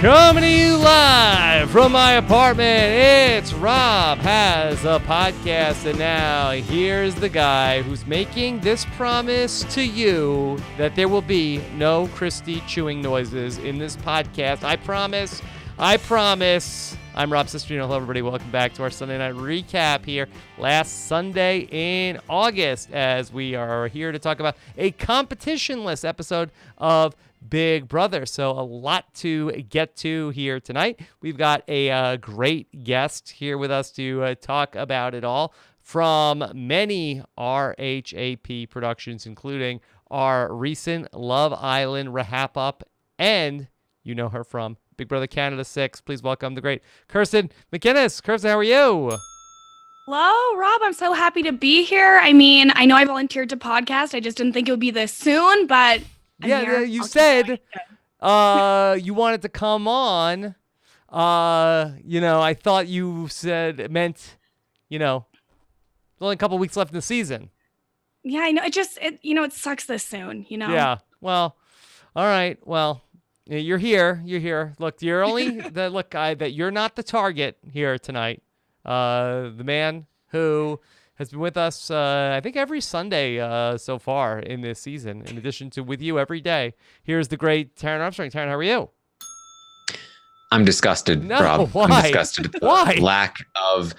Coming to you live from my apartment, it's Rob Has a Podcast, and now here's the guy who's making this promise to you that there will be no Christie chewing noises in this podcast. I promise. I'm Rob Sisterino. Hello, everybody. Welcome back to our Sunday night recap here. Last Sunday in August, as we are here to talk about a competition-less episode of Big Brother. So a lot to get to here tonight. We've got a great guest here with us to talk about it all from many RHAP productions, including our recent Love Island RHAP, and you know her from Big Brother Canada 6. Please welcome the great Kirsten MacInnis. Kirsten, how are you? Hello, Rob. I'm so happy to be here. I mean, I know I volunteered to podcast. I just didn't think it would be this soon, but you said you wanted to come on. I thought you said it meant, there's only a couple weeks left in the season. Yeah, I know. It sucks this soon, Yeah. Well, all right. Well, you're here. Look, you're only that you're not the target here tonight. The man who has been with us, I think, every Sunday so far in this season, in addition to with you every day. Here's the great Taran Armstrong. Taran, how are you? I'm disgusted, Rob. Why? I'm disgusted. Why? Lack of.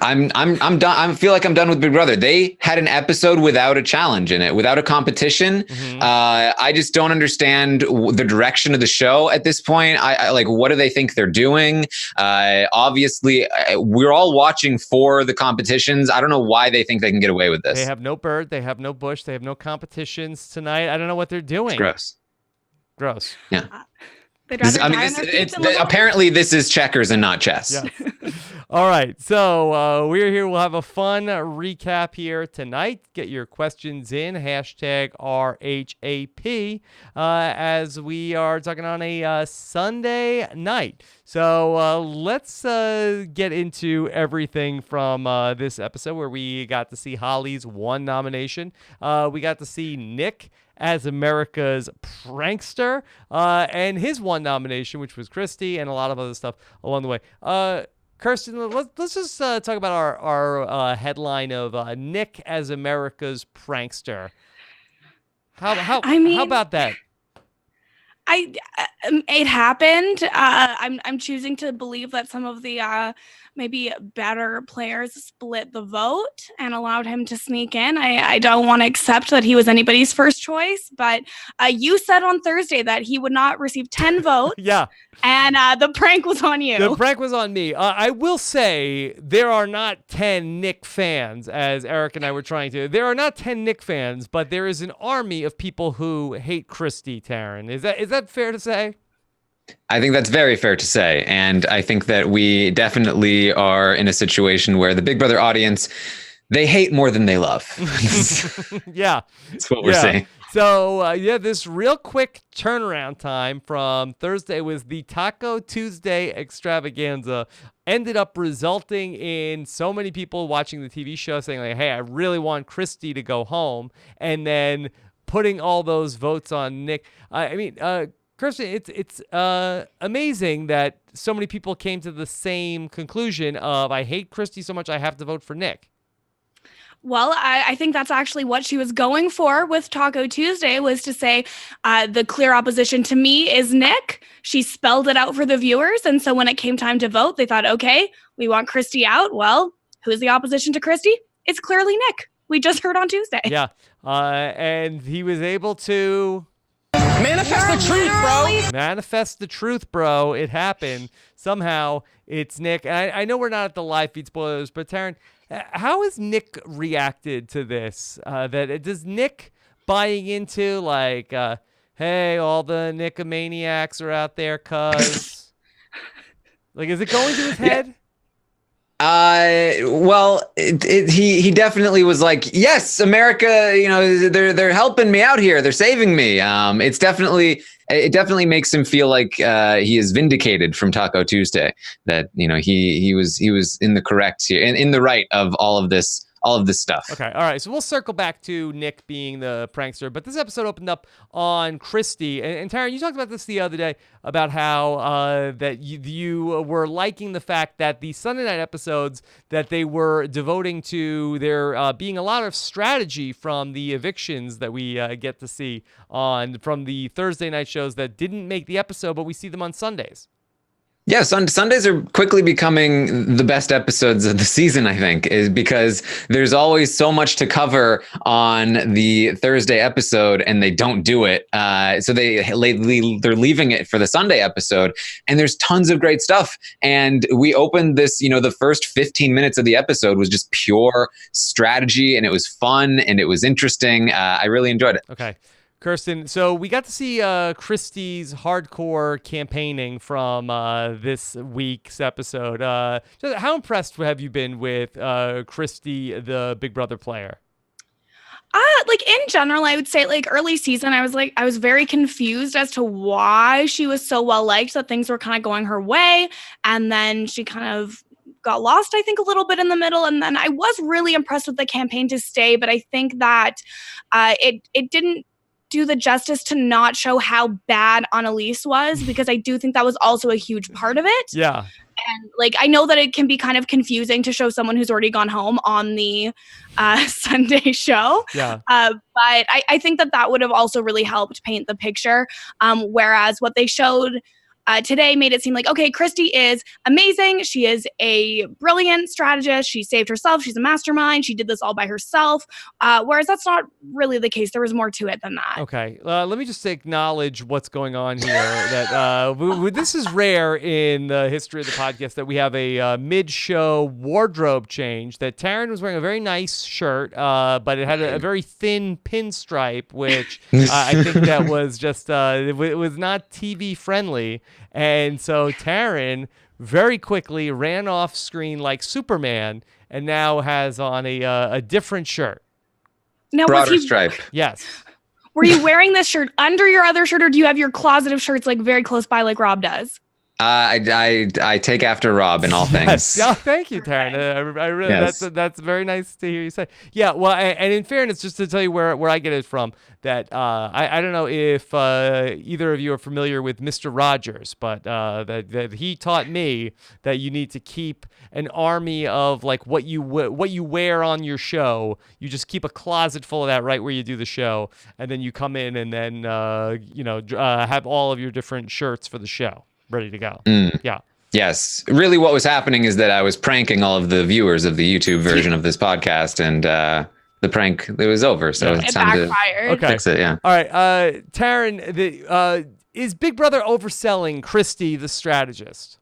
I'm done. I feel like I'm done with Big Brother. They had an episode without a challenge in it, without a competition. Mm-hmm. I just don't understand the direction of the show at this point. I like, what do they think they're doing? Obviously, we're all watching for the competitions. I don't know why they think they can get away with this. They have no bird. They have no bush. They have no competitions tonight. I don't know what they're doing. It's gross. Yeah. Apparently this is checkers and not chess. Yes. All right. So we're here. We'll have a fun recap here tonight. Get your questions in. Hashtag RHAP as we are talking on a Sunday night. So let's get into everything from this episode where we got to see Holly's one nomination. We got to see Nick as America's prankster, and his one nomination, which was Christie, and a lot of other stuff along the way. Kirsten, let's just talk about our headline of Nick as America's prankster. How about that? It happened. I'm choosing to believe that some of the maybe better players split the vote and allowed him to sneak in. I don't want to accept that he was anybody's first choice, but you said on Thursday that he would not receive 10 votes. Yeah. And the prank was on you. The prank was on me. I will say there are not 10 Nick fans, as Eric and I were trying to. There are not 10 Nick fans, but there is an army of people who hate Christie, Taran. Is that fair to say? I think that's very fair to say. And I think that we definitely are in a situation where the Big Brother audience, they hate more than they love. Yeah. That's what we're saying. So, this real quick turnaround time from Thursday was the Taco Tuesday extravaganza ended up resulting in so many people watching the TV show saying, like, hey, I really want Christie to go home, and then putting all those votes on Nick. Kirsten, it's amazing that so many people came to the same conclusion of, I hate Christie so much I have to vote for Nick. Well, I think that's actually what she was going for with Taco Tuesday, was to say the clear opposition to me is Nick. She spelled it out for the viewers. And so when it came time to vote, they thought, okay, we want Christie out. Well, who's the opposition to Christie? It's clearly Nick. We just heard on Tuesday. Yeah. And he was able to manifest the truth, bro. Manifest the truth, bro. It happened. Somehow it's Nick. And I know we're not at the live feed spoilers, but Taran, how has Nick reacted to this? Does Nick buying into like, hey, all the Nickomaniacs are out there, cuz? Like, is it going to his head? Well, he definitely was like, yes, America, they're helping me out here. They're saving me. It definitely makes him feel like he is vindicated from Taco Tuesday, that he was in the correct here and in the right of all of this all of this stuff. Okay, all right. So we'll circle back to Nick being the prankster, but this episode opened up on Christie. And Taran, you talked about this the other day about how that you were liking the fact that the Sunday night episodes that they were devoting to there being a lot of strategy from the evictions that we get to see from the Thursday night shows that didn't make the episode, but we see them on Sundays. Yeah, Sundays are quickly becoming the best episodes of the season, I think, is because there's always so much to cover on the Thursday episode and they don't do it. So they're leaving it for the Sunday episode, and there's tons of great stuff. And we opened this, the first 15 minutes of the episode was just pure strategy, and it was fun and it was interesting. I really enjoyed it. Okay. Kirsten, so we got to see Christie's hardcore campaigning from this week's episode. How impressed have you been with Christie, the Big Brother player? In general, I would say early season, I was very confused as to why she was so well liked, that things were kind of going her way. And then she kind of got lost, I think, a little bit in the middle. And then I was really impressed with the campaign to stay. But I think that it didn't do the justice to not show how bad Annalise was, because I do think that was also a huge part of it. Yeah. And I know that it can be kind of confusing to show someone who's already gone home on the Sunday show. Yeah. But I think that would have also really helped paint the picture. Whereas what they showed today made it seem like, okay, Christie is amazing. She is a brilliant strategist. She saved herself. She's a mastermind. She did this all by herself. Whereas that's not really the case. There was more to it than that. Okay. Let me just acknowledge what's going on here. That this is rare in the history of the podcast that we have a mid-show wardrobe change. That Taran was wearing a very nice shirt, but it had a very thin pinstripe, which I think that was just, it was not TV friendly. And so Taran very quickly ran off screen like Superman and now has on a different shirt. Now, broader stripe. Yes. Were you wearing this shirt under your other shirt, or do you have your closet of shirts very close by like Rob does? I take after Rob in all things. Oh, thank you, Taran. I really that's very nice to hear you say. Yeah, well, and in fairness, just to tell you where I get it from, that I don't know if either of you are familiar with Mr. Rogers, but that he taught me that you need to keep an army of what you wear on your show. You just keep a closet full of that right where you do the show, and then you come in and then have all of your different shirts for the show ready to go. Yeah. Yes. Really what was happening is that I was pranking all of the viewers of the YouTube version of this podcast, and the prank, it was over. So it's time to fix it. Yeah. All right. Taran, is Big Brother overselling Christie, the strategist?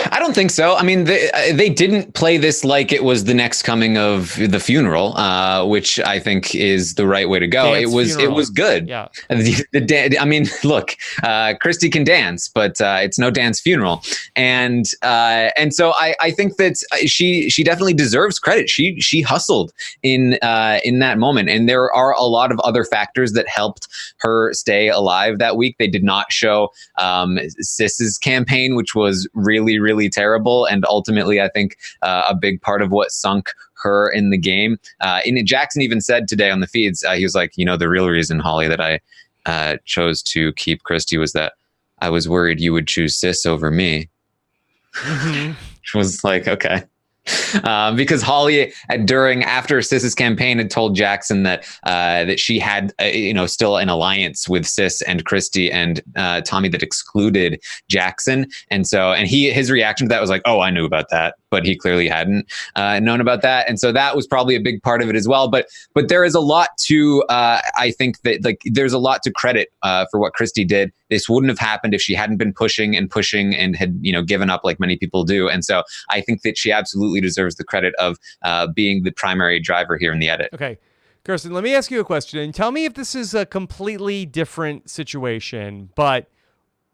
I don't think so. I mean, they didn't play this like it was the next coming of the funeral, which I think is the right way to go. It was good. Yeah. I mean, look, Christie can dance, but it's no dance funeral, and so I think that she definitely deserves credit. She hustled in that moment, and there are a lot of other factors that helped her stay alive that week. They did not show Sis's campaign, which was really terrible, and ultimately I think a big part of what sunk her in the game. And Jackson even said today on the feeds, he was like, the real reason, Holly, that I chose to keep Christie was that I was worried you would choose Sis over me. Mm-hmm. Which was like, okay. Because Holly, after Sis's campaign, had told Jackson that she had still an alliance with Sis and Christie and Tommy that excluded Jackson, and his reaction to that was like, oh, I knew about that, but he clearly hadn't known about that, and so that was probably a big part of it as well. But there is a lot to I think that there's a lot to credit for what Christie did. This wouldn't have happened if she hadn't been pushing and had given up like many people do, and so I think that she absolutely deserves the credit of being the primary driver here in the edit. Okay. Kirsten, let me ask you a question and tell me if this is a completely different situation, but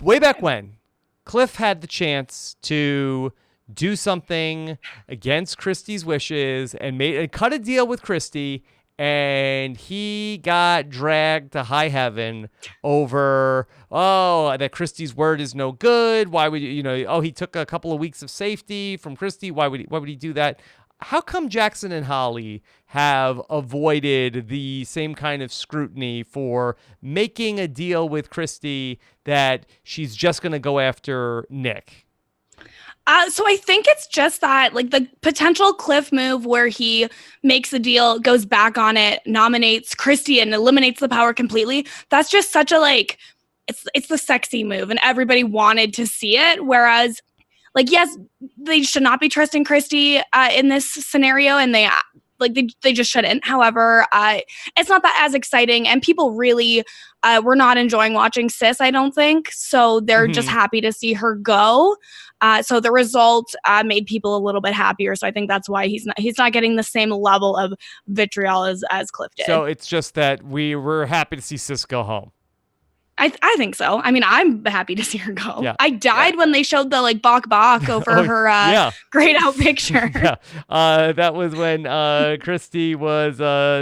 way back when Cliff had the chance to do something against Christie's wishes and cut a deal with Christie, and he got dragged to high heaven over, that Christie's word is no good. Why would he took a couple of weeks of safety from Christie. Why would he do that? how come Jackson and Holly have avoided the same kind of scrutiny for making a deal with Christie that she's just going to go after Nick? So I think it's just that, like, the potential Cliff move where he makes a deal, goes back on it, nominates Christie, and eliminates the power completely. That's just such a, like, it's the sexy move, and everybody wanted to see it. Whereas, like, yes, they should not be trusting Christie in this scenario, and they just shouldn't. However, it's not that as exciting, and people really were not enjoying watching Sis, I don't think. So they're just happy to see her go. So the result made people a little bit happier. So I think that's why he's not getting the same level of vitriol as Cliff did. So it's just that we were happy to see Sis go home. I think so. I mean, I'm happy to see her go. Yeah. I died when they showed the like bok over her grayed out picture. That was when Christie was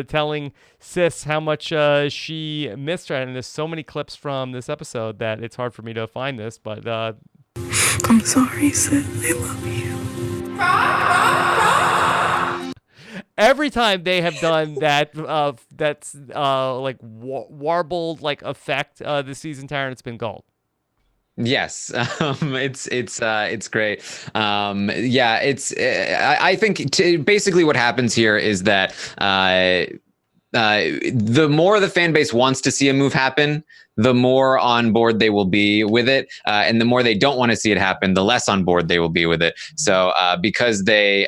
telling Sis how much she missed her. And there's so many clips from this episode that it's hard for me to find this, but I'm sorry, Sis. I love you. Every time they have done that, that's like warbled like effect this season, Taran, it's been gold. Yes, it's great. I think basically what happens here is that the more the fan base wants to see a move happen, the more on board they will be with it. And the more they don't want to see it happen, the less on board they will be with it. So because they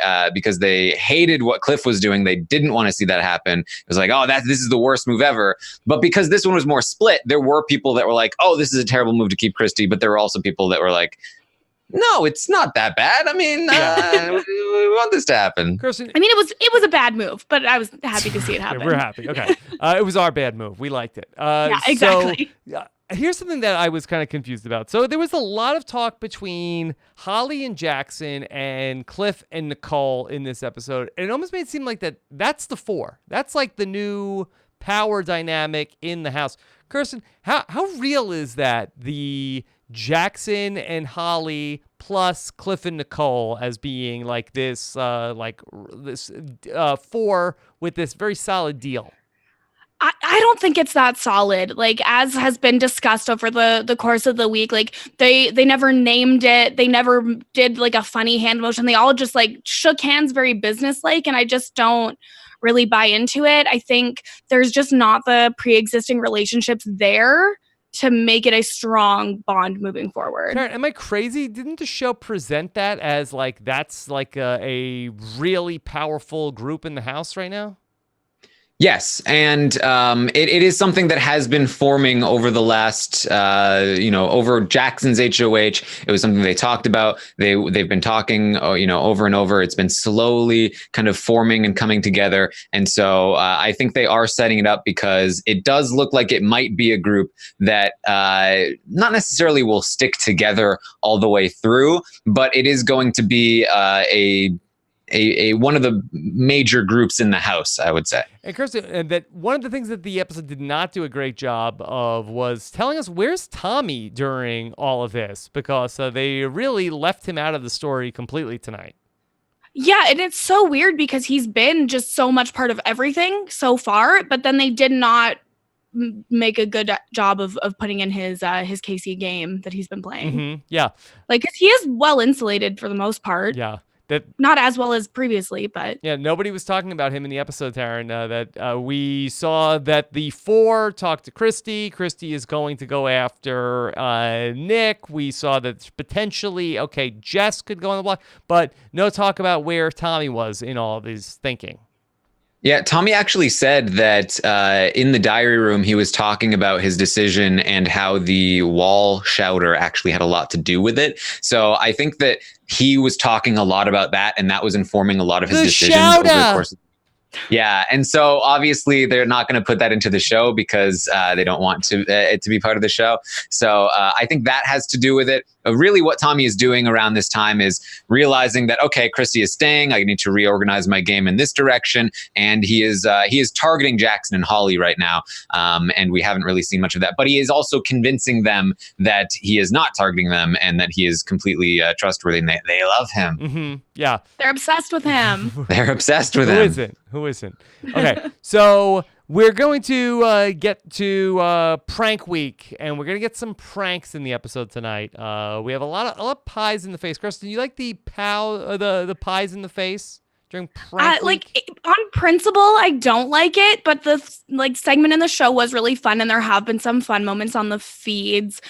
hated what Cliff was doing, they didn't want to see that happen. It was like, oh, this is the worst move ever. But because this one was more split, there were people that were like, oh, this is a terrible move to keep Christie. But there were also people that were like, no, it's not that bad. I mean, we want this to happen. Kirsten, I mean, it was a bad move, but I was happy to see it happen. Yeah, we're happy. Okay. It was our bad move. We liked it. Yeah, exactly. So, here's something that I was kind of confused about. So there was a lot of talk between Holly and Jackson and Cliff and Nicole in this episode. And it almost made it seem like that's the four. That's like the new power dynamic in the house. Kirsten, how real is that? The Jackson and Holly plus Cliff and Nicole as being like this four with this very solid deal. I don't think it's that solid. Like, as has been discussed over the course of the week, like they never named it. They never did like a funny hand motion. They all just like shook hands very businesslike. And I just don't really buy into it. I think there's just not the pre-existing relationships there to make it a strong bond moving forward. Taran, am I crazy? Didn't the show present that as like that's like a really powerful group in the house right now? Yes, and it is something that has been forming over the last, over Jackson's HOH. It was something they talked about. They've been talking, over and over. It's been slowly kind of forming and coming together. And so I think they are setting it up because it does look like it might be a group that not necessarily will stick together all the way through, but it is going to be a one of the major groups in the house, I would say. And Kirsten, and that one of the things that the episode did not do a great job of was telling us where's Tommy during all of this, because they really left him out of the story completely tonight. Yeah, and it's so weird because he's been just so much part of everything so far, but then they did not make a good job of putting in his Casey game that he's been playing. Mm-hmm. Yeah. Like, 'cause he is well insulated for the most part. Yeah. Not as well as previously, but yeah, nobody was talking about him in the episode, Taran. That we saw that the four talked to Christie. Christie is going to go after Nick. We saw that potentially, Jess could go on the block, but no talk about where Tommy was in all of his thinking. Yeah, Tommy actually said that in the diary room, he was talking about his decision and how the wall shouter actually had a lot to do with it. So I think that he was talking a lot about that, and that was informing a lot of his decisions over the course of Yeah, and so obviously they're not going to put that into the show because they don't want it to be part of the show. So I think that has to do with it. Really, what Tommy is doing around this time is realizing that, okay, Christie is staying. I need to reorganize my game in this direction, and he is targeting Jackson and Holly right now. And we haven't really seen much of that. But he is also convincing them that he is not targeting them and that he is completely trustworthy and they love him. Mm-hmm. Yeah, They're obsessed with him. They're obsessed with him. Who isn't? Okay, so we're going to get to prank week, and we're going to get some pranks in the episode tonight. We have a lot of pies in the face. Kirsten, you like the pies in the face during prank week? Like on principle, I don't like it, but the segment in the show was really fun, and there have been some fun moments on the feeds.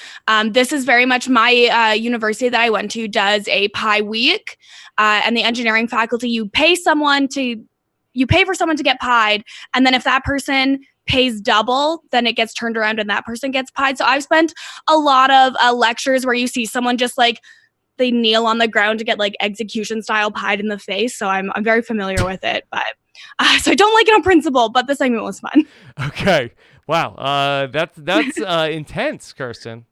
This is very much my university that I went to does a pie week, and the engineering faculty, you pay for someone to get pied, and then if that person pays double, then it gets turned around and that person gets pied. So I've spent a lot of lectures where you see someone just like they kneel on the ground to get like execution style pied in the face. So I'm very familiar with it, but so I don't like it on principle, but the segment was fun. Okay, wow, that's intense, Kirsten.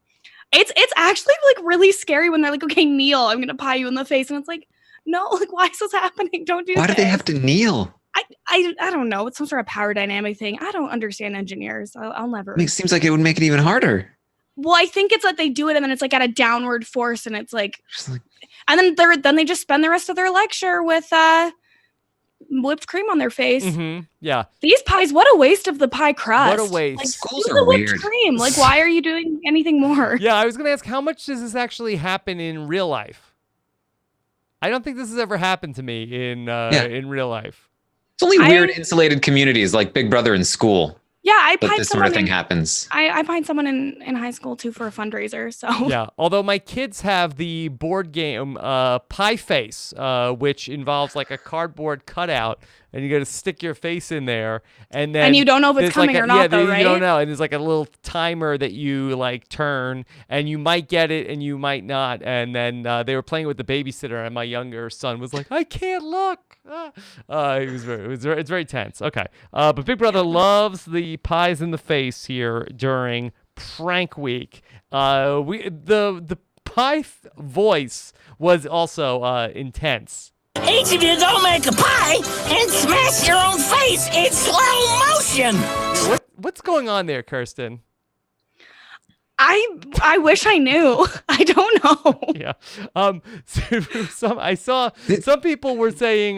It's actually like really scary when they're like, okay, kneel, I'm gonna pie you in the face, and it's like, no, like why is this happening? Don't do Why this. do they have to kneel? I don't know. It's some sort of power dynamic thing. I don't understand engineers. I'll never. It seems like it would make it even harder. Well, I think it's like they do it and then it's like at a downward force and it's like, and then they just spend the rest of their lecture with whipped cream on their face. Mm-hmm. Yeah. These pies, what a waste of the pie crust. What a waste. Like, Schools use are the whipped weird. cream. Like, why are you doing anything more? Yeah, I was going to ask, how much does this actually happen in real life? I don't think this has ever happened to me in real life. It's only weird insulated communities like Big Brother in school. Yeah, I But pied this sort someone of thing happens. I pied someone in high school too for a fundraiser. So Yeah, although my kids have the board game Pie Face, which involves like a cardboard cutout, and you got to stick your face in there, and then you don't know if it's coming or not, though, right? You don't know, and there's like a little timer that you like turn, and you might get it, and you might not, and then they were playing with the babysitter, and my younger son was like, "I can't look." It's very tense. Okay, but Big Brother loves the pies in the face here during prank week. The pie voice was also intense. Each of you go make a pie and smash your own face in slow motion. What's going on there, Kirsten? I wish I knew. I don't know. Yeah. I saw some people were saying,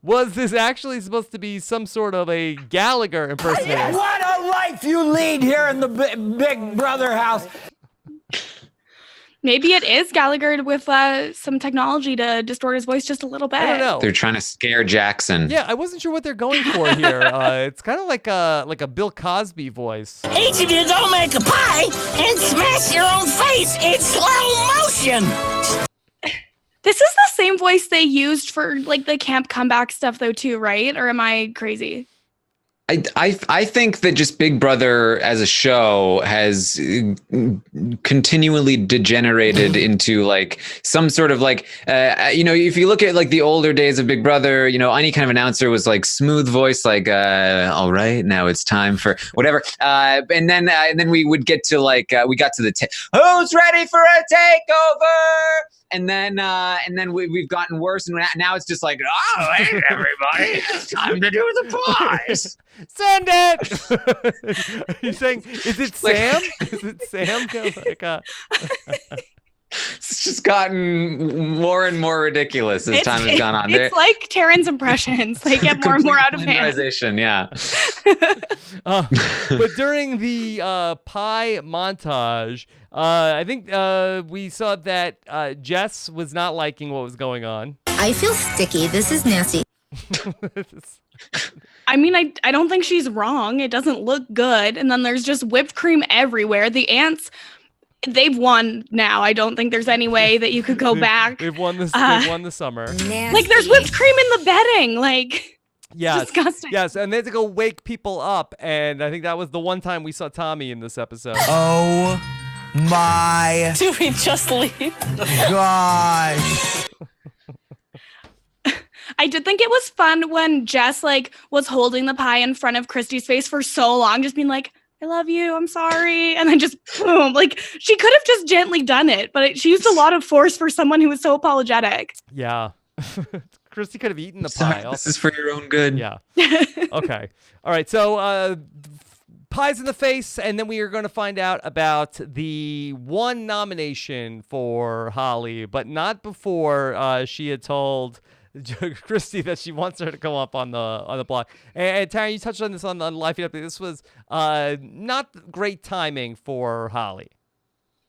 was this actually supposed to be some sort of a Gallagher impersonation? What a life you lead here in the Big Brother house. Maybe it is Gallagher with some technology to distort his voice just a little bit. I don't know. They're trying to scare Jackson. Yeah, I wasn't sure what they're going for here. It's kind of like a Bill Cosby voice. Each of you go make a pie and smash your own face in slow motion. This is the same voice they used for like the camp comeback stuff though too, right? Or am I crazy? I think that just Big Brother as a show has continually degenerated into like some sort of like, if you look at like the older days of Big Brother, any kind of announcer was like smooth voice, like, all right, now it's time for whatever. And then we would get to like, we got to the, who's ready for a takeover? And then we've gotten worse, and now it's just like, oh, hey, everybody, it's time to do the pies. Send it. Are you saying, is it Sam? Is it Sam? It's just gotten more and more ridiculous as time has gone on. It's like Taran's impressions; they get more and more out of hand. Yeah. But during the pie montage, I think we saw that Jess was not liking what was going on. I feel sticky. This is nasty. I mean, I don't think she's wrong. It doesn't look good. And then there's just whipped cream everywhere. The ants, they've won now. I don't think there's any way that you could go back. They've won this. They've won the summer. Nasty. Like there's whipped cream in the bedding. Like, yes, disgusting. Yes, and they had to go wake people up. And I think that was the one time we saw Tommy in this episode. Oh my Do we just leave? gosh. I did think it was fun when Jess like was holding the pie in front of Christie's face for so long, just being like, I love you, I'm sorry. And then just boom, like she could have just gently done it, but she used a lot of force for someone who was so apologetic. Yeah. Christie could have eaten the pie. This is for your own good. Yeah. Okay. All right. So pies in the face, and then we are going to find out about the one nomination for Holly, but not before she had told Christie that she wants her to come up on the block. And Taran, you touched on this on Live Feed Update. This was not great timing for Holly.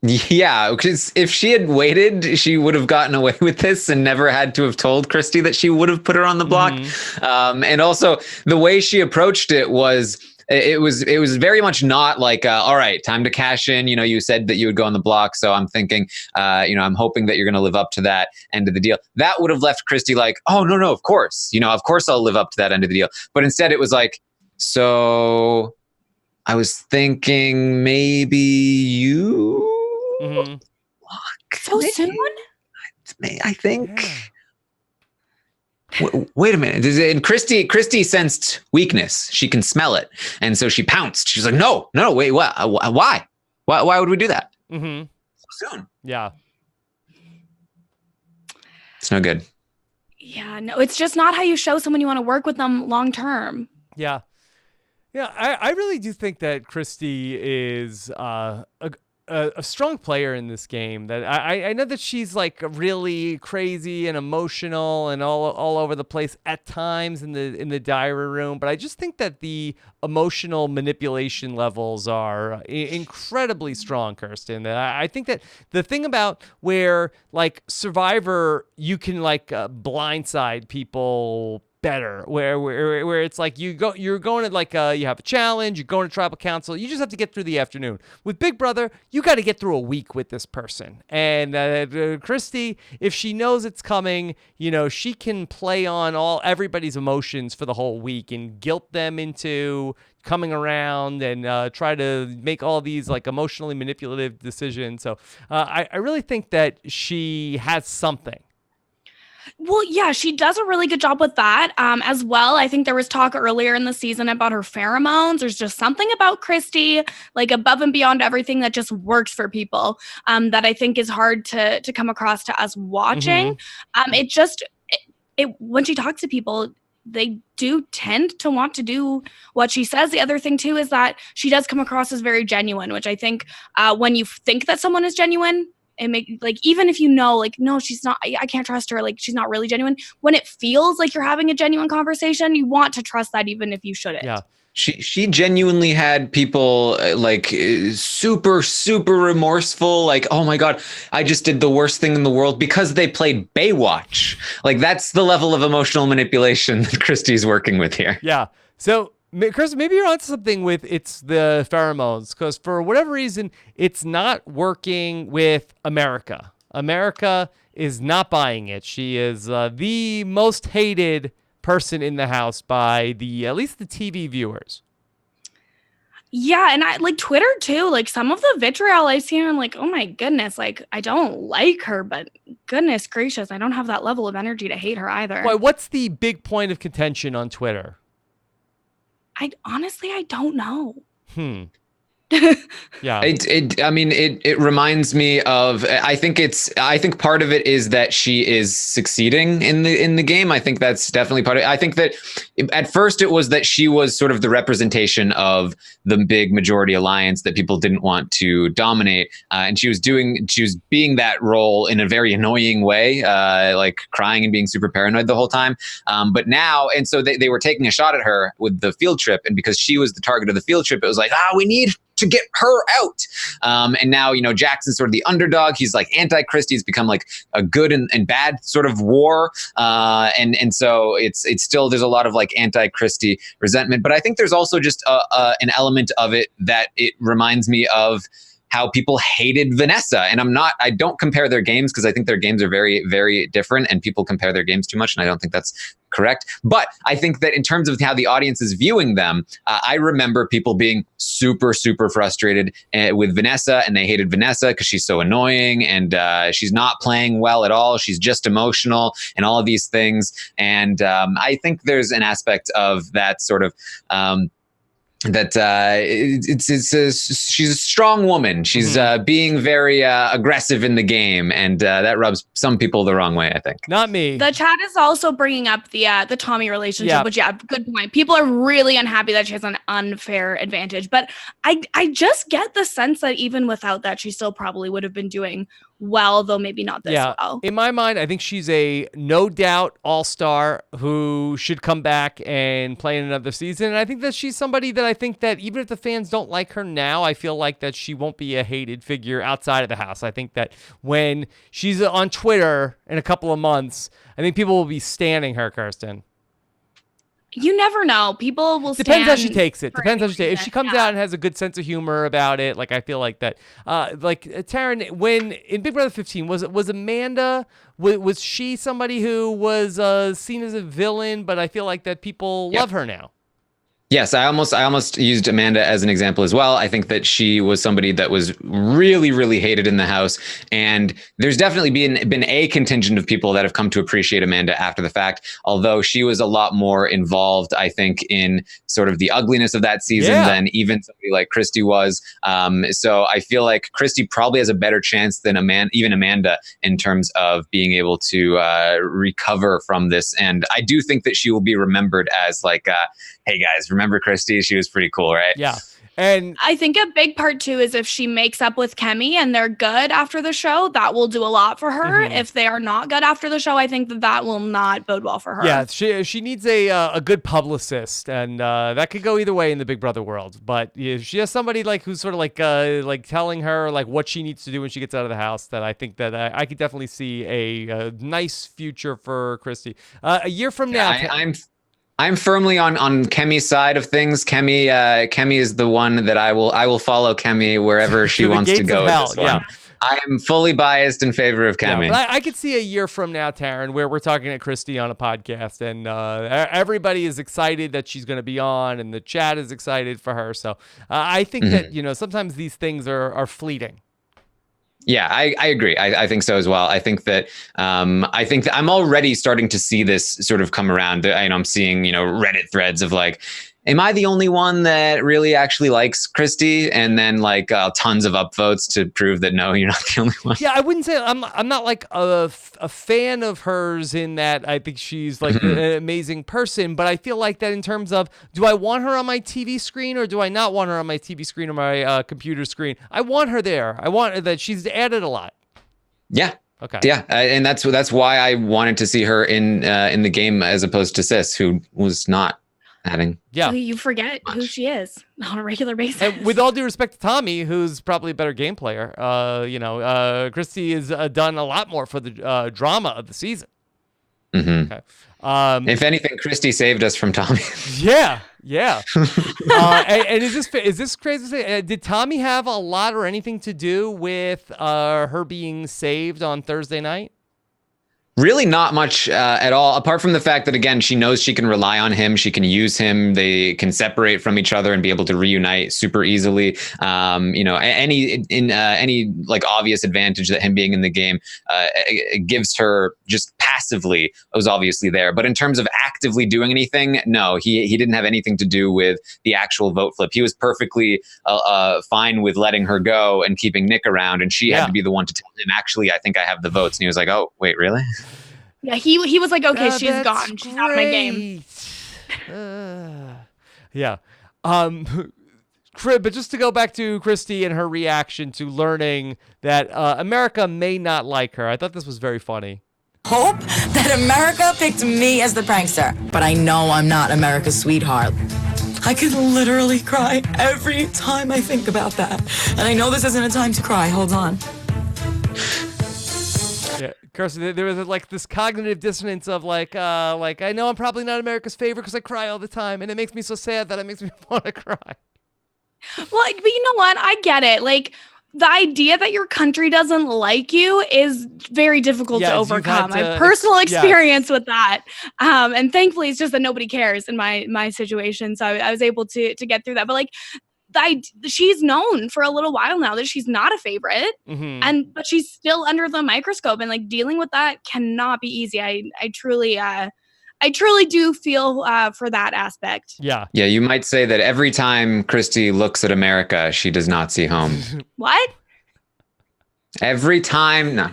Yeah, because if she had waited, she would have gotten away with this and never had to have told Christie that she would have put her on the block. And also, the way she approached it was very much not like, all right, time to cash in. You know, you said that you would go on the block, so I'm thinking, I'm hoping that you're going to live up to that end of the deal. That would have left Christie like, oh, no, of course. Of course I'll live up to that end of the deal. But instead it was like, so I was thinking maybe you... So soon? I think. Yeah. Wait a minute. And Christie sensed weakness. She can smell it, and so she pounced. She's like, "No, wait, what? Why? Why would we do that? So soon?" Yeah. It's no good. Yeah, no, it's just not how you show someone you want to work with them long term. Yeah. I really do think that Christie is a strong player in this game. That I know that she's like really crazy and emotional and all over the place at times in the diary room, but I just think that the emotional manipulation levels are incredibly strong, Kirsten. I think that the thing about where like Survivor, you can like blindside people better, where it's like you're going to like you have a challenge, you're going to tribal council, you just have to get through the afternoon. With Big Brother, you got to get through a week with this person. And Christie, if she knows it's coming, she can play on everybody's emotions for the whole week and guilt them into coming around and try to make all these like emotionally manipulative decisions. So I really think that she has something. Well, yeah, she does a really good job with that as well. I think there was talk earlier in the season about her pheromones. There's just something about Christie, like above and beyond everything, that just works for people that I think is hard to come across to us watching. When she talks to people, they do tend to want to do what she says. The other thing too is that she does come across as very genuine, which I think when you think that someone is genuine, even if no, she's not, I can't trust her, like she's not really genuine. When it feels like you're having a genuine conversation, you want to trust that even if you shouldn't. Yeah. She genuinely had people like super, super remorseful. Like, oh my God, I just did the worst thing in the world because they played Baywatch. Like that's the level of emotional manipulation that Christie's working with here. Yeah. So Chris, maybe you're onto something with the pheromones, because for whatever reason, it's not working with America. America is not buying it. She is the most hated person in the house by at least the TV viewers. Yeah, and I like Twitter too. Like some of the vitriol I've seen, I'm like, oh my goodness, like I don't like her, but goodness gracious, I don't have that level of energy to hate her either. Why? What's the big point of contention on Twitter? I don't know. Yeah. It reminds me of, I think part of it is that she is succeeding in the game. I think that's definitely part of it. I think that at first it was that she was sort of the representation of the big majority alliance that people didn't want to dominate. And she was being that role in a very annoying way, like crying and being super paranoid the whole time. But now, and so they were taking a shot at her with the field trip. And because she was the target of the field trip, it was like, we need to get her out. And now, Jackson's sort of the underdog. He's like anti-Christie. He's become like a good and bad sort of war. And so it's still, there's a lot of like anti-Christie resentment. But I think there's also just an element of it that it reminds me of how people hated Vanessa. And I don't compare their games because I think their games are very, very different, and people compare their games too much. And I don't think that's correct. But I think that in terms of how the audience is viewing them, I remember people being super, super frustrated with Vanessa, and they hated Vanessa because she's so annoying and she's not playing well at all. She's just emotional and all of these things. And I think there's an aspect of that sort of she's a strong woman. She's being very aggressive in the game, and that rubs some people the wrong way, I think. Not me. The chat is also bringing up the Tommy relationship, which, good point. People are really unhappy that she has an unfair advantage, but I just get the sense that even without that, she still probably would have been doing well, though maybe not this well. In my mind, I think she's a no doubt all-star who should come back and play in another season. And I think that she's somebody that I think that even if the fans don't like her now, I feel like that she won't be a hated figure outside of the house. I think that when she's on Twitter in a couple of months, I think people will be standing her, Kirsten. You never know. People will Depends how she takes it. Depends how she takes it. If she comes out and has a good sense of humor about it, like I feel like that. Like Taran, when in Big Brother 15, was Amanda? Was she somebody who was seen as a villain? But I feel like that people love her now. Yes, I almost used Amanda as an example as well. I think that she was somebody that was really, really hated in the house. And there's definitely been a contingent of people that have come to appreciate Amanda after the fact, although she was a lot more involved, I think, in sort of the ugliness of that season than even somebody like Christie was. So I feel like Christie probably has a better chance than even Amanda in terms of being able to recover from this. And I do think that she will be remembered as like, hey guys, remember Christie? She was pretty cool, right? Yeah. And I think a big part too is if she makes up with Kemi and they're good after the show, that will do a lot for her. If they are not good after the show, I think that will not bode well for her. Yeah, she needs a good publicist, and that could go either way in the Big Brother world. But if she has somebody like who's sort of like telling her like what she needs to do when she gets out of the house, that I think that I could definitely see a nice future for Christie. A year from now, I'm firmly on Kemi's side of things. Kemi is the one that I will follow Kemi wherever she wants to go. With this one. I am fully biased in favor of Kemi. Yeah, but I could see a year from now, Taran, where we're talking to Christie on a podcast, and everybody is excited that she's going to be on, and the chat is excited for her. So I think that sometimes these things are fleeting. Yeah, I agree. I think so as well. I think that I'm already starting to see this sort of come around. I'm seeing Reddit threads of like, am I the only one that really actually likes Christie? And then like tons of upvotes to prove that no, you're not the only one. Yeah, I wouldn't say I'm not like a fan of hers in that I think she's like an amazing person, but I feel like that in terms of, do I want her on my TV screen or do I not want her on my TV screen or my computer screen? I want her there. I want that. She's added a lot. Yeah. Okay. Yeah, and that's why I wanted to see her in the game as opposed to Sis, who was not having. Yeah, you forget who she is on a regular basis. And with all due respect to Tommy, who's probably a better game player, Christie has done a lot more for the drama of the season. Mm-hmm. Okay. If anything, Christie saved us from Tommy. Yeah. And is this crazy to say? Did Tommy have a lot or anything to do with her being saved on Thursday night? Really not much at all, apart from the fact that, again, she knows she can rely on him. She can use him. They can separate from each other and be able to reunite super easily. Any like obvious advantage that him being in the game it gives her just passively was obviously there. But in terms of actively doing anything, no, he didn't have anything to do with the actual vote flip. He was perfectly fine with letting her go and keeping Nick around. And she had to be the one to tell him, actually, I think I have the votes. And he was like, oh, wait, really? Yeah, he was like, okay, she's gone. She's out of my game. Yeah. But just to go back to Christie and her reaction to learning that America may not like her, I thought this was very funny. Hope that America picked me as the prankster, but I know I'm not America's sweetheart. I could literally cry every time I think about that. And I know this isn't a time to cry. Hold on. Yeah, Kirsten, there was like this cognitive dissonance of like I know I'm probably not America's favorite because I cry all the time, and it makes me so sad that it makes me want to cry. Well, but you know what? I get it. Like, the idea that your country doesn't like you is very difficult to overcome. I have personal experience with that. And thankfully it's just that nobody cares in my situation. So I was able to get through that. But like, she's known for a little while now that she's not a favorite, but she's still under the microscope, and like dealing with that cannot be easy. I truly do feel for that aspect. Yeah. Yeah, you might say that every time Christie looks at America, she does not see home. What? Every time, no.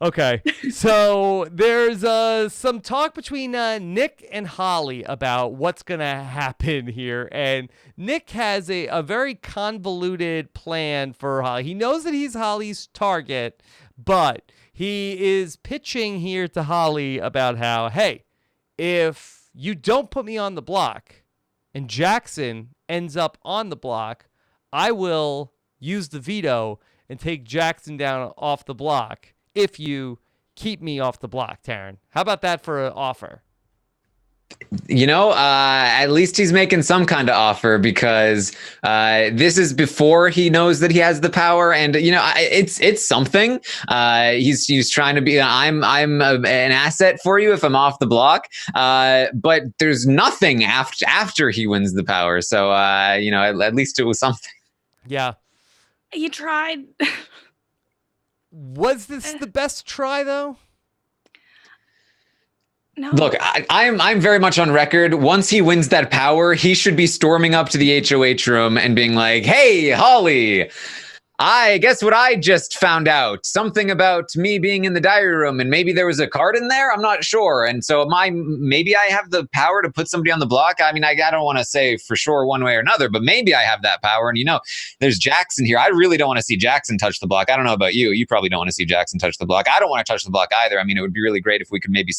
Okay, so there's some talk between Nick and Holly about what's gonna happen here, and Nick has a very convoluted plan for Holly. He knows that he's Holly's target, but he is pitching here to Holly about how, hey, if you don't put me on the block and Jackson ends up on the block, I will use the veto and take Jackson down off the block if you keep me off the block, Taran. How about that for an offer? You know, at least he's making some kind of offer, because this is before he knows that he has the power, and you know, it's something. He's trying to be. I'm an asset for you if I'm off the block, but there's nothing after he wins the power. So you know, at least it was something. Yeah. You tried. Was this the best try, though? No. Look, I'm very much on record. Once he wins that power, he should be storming up to the HOH room and being like, "Hey, Holly, I guess what I just found out, something about me being in the diary room, and maybe there was a card in there. I'm not sure. And so maybe I have the power to put somebody on the block. I mean, I don't want to say for sure one way or another, but maybe I have that power. And you know, there's Jackson here. I really don't want to see Jackson touch the block. I don't know about you. You probably don't want to see Jackson touch the block. I don't want to touch the block either. I mean, it would be really great if we could maybe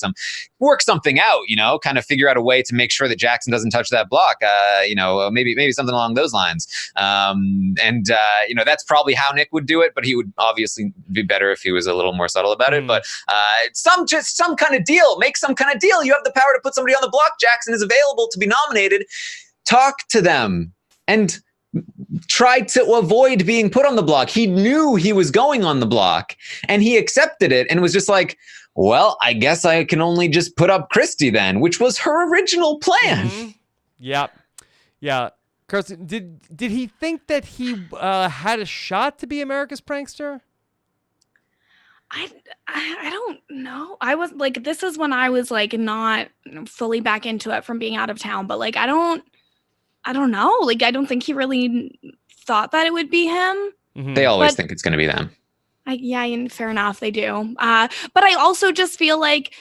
work something out, you know, kind of figure out a way to make sure that Jackson doesn't touch that block. You know, maybe something along those lines. You know, that's probably how Nick would do it, but he would obviously be better if he was a little more subtle about it. But some kind of deal, make some kind of deal. You have the power to put somebody on the block. Jackson is available to be nominated. Talk to them and try to avoid being put on the block. He knew he was going on the block and he accepted it and was just like, well, I guess I can only just put up Christie then, which was her original plan. Yep. Yeah. Kirsten, did he think that he had a shot to be America's prankster? I don't know. I was like, this is when I was like not fully back into it from being out of town, but like I don't know. Like I don't think he really thought that it would be him. They always think it's going to be them. Yeah, fair enough. They do. But I also just feel like,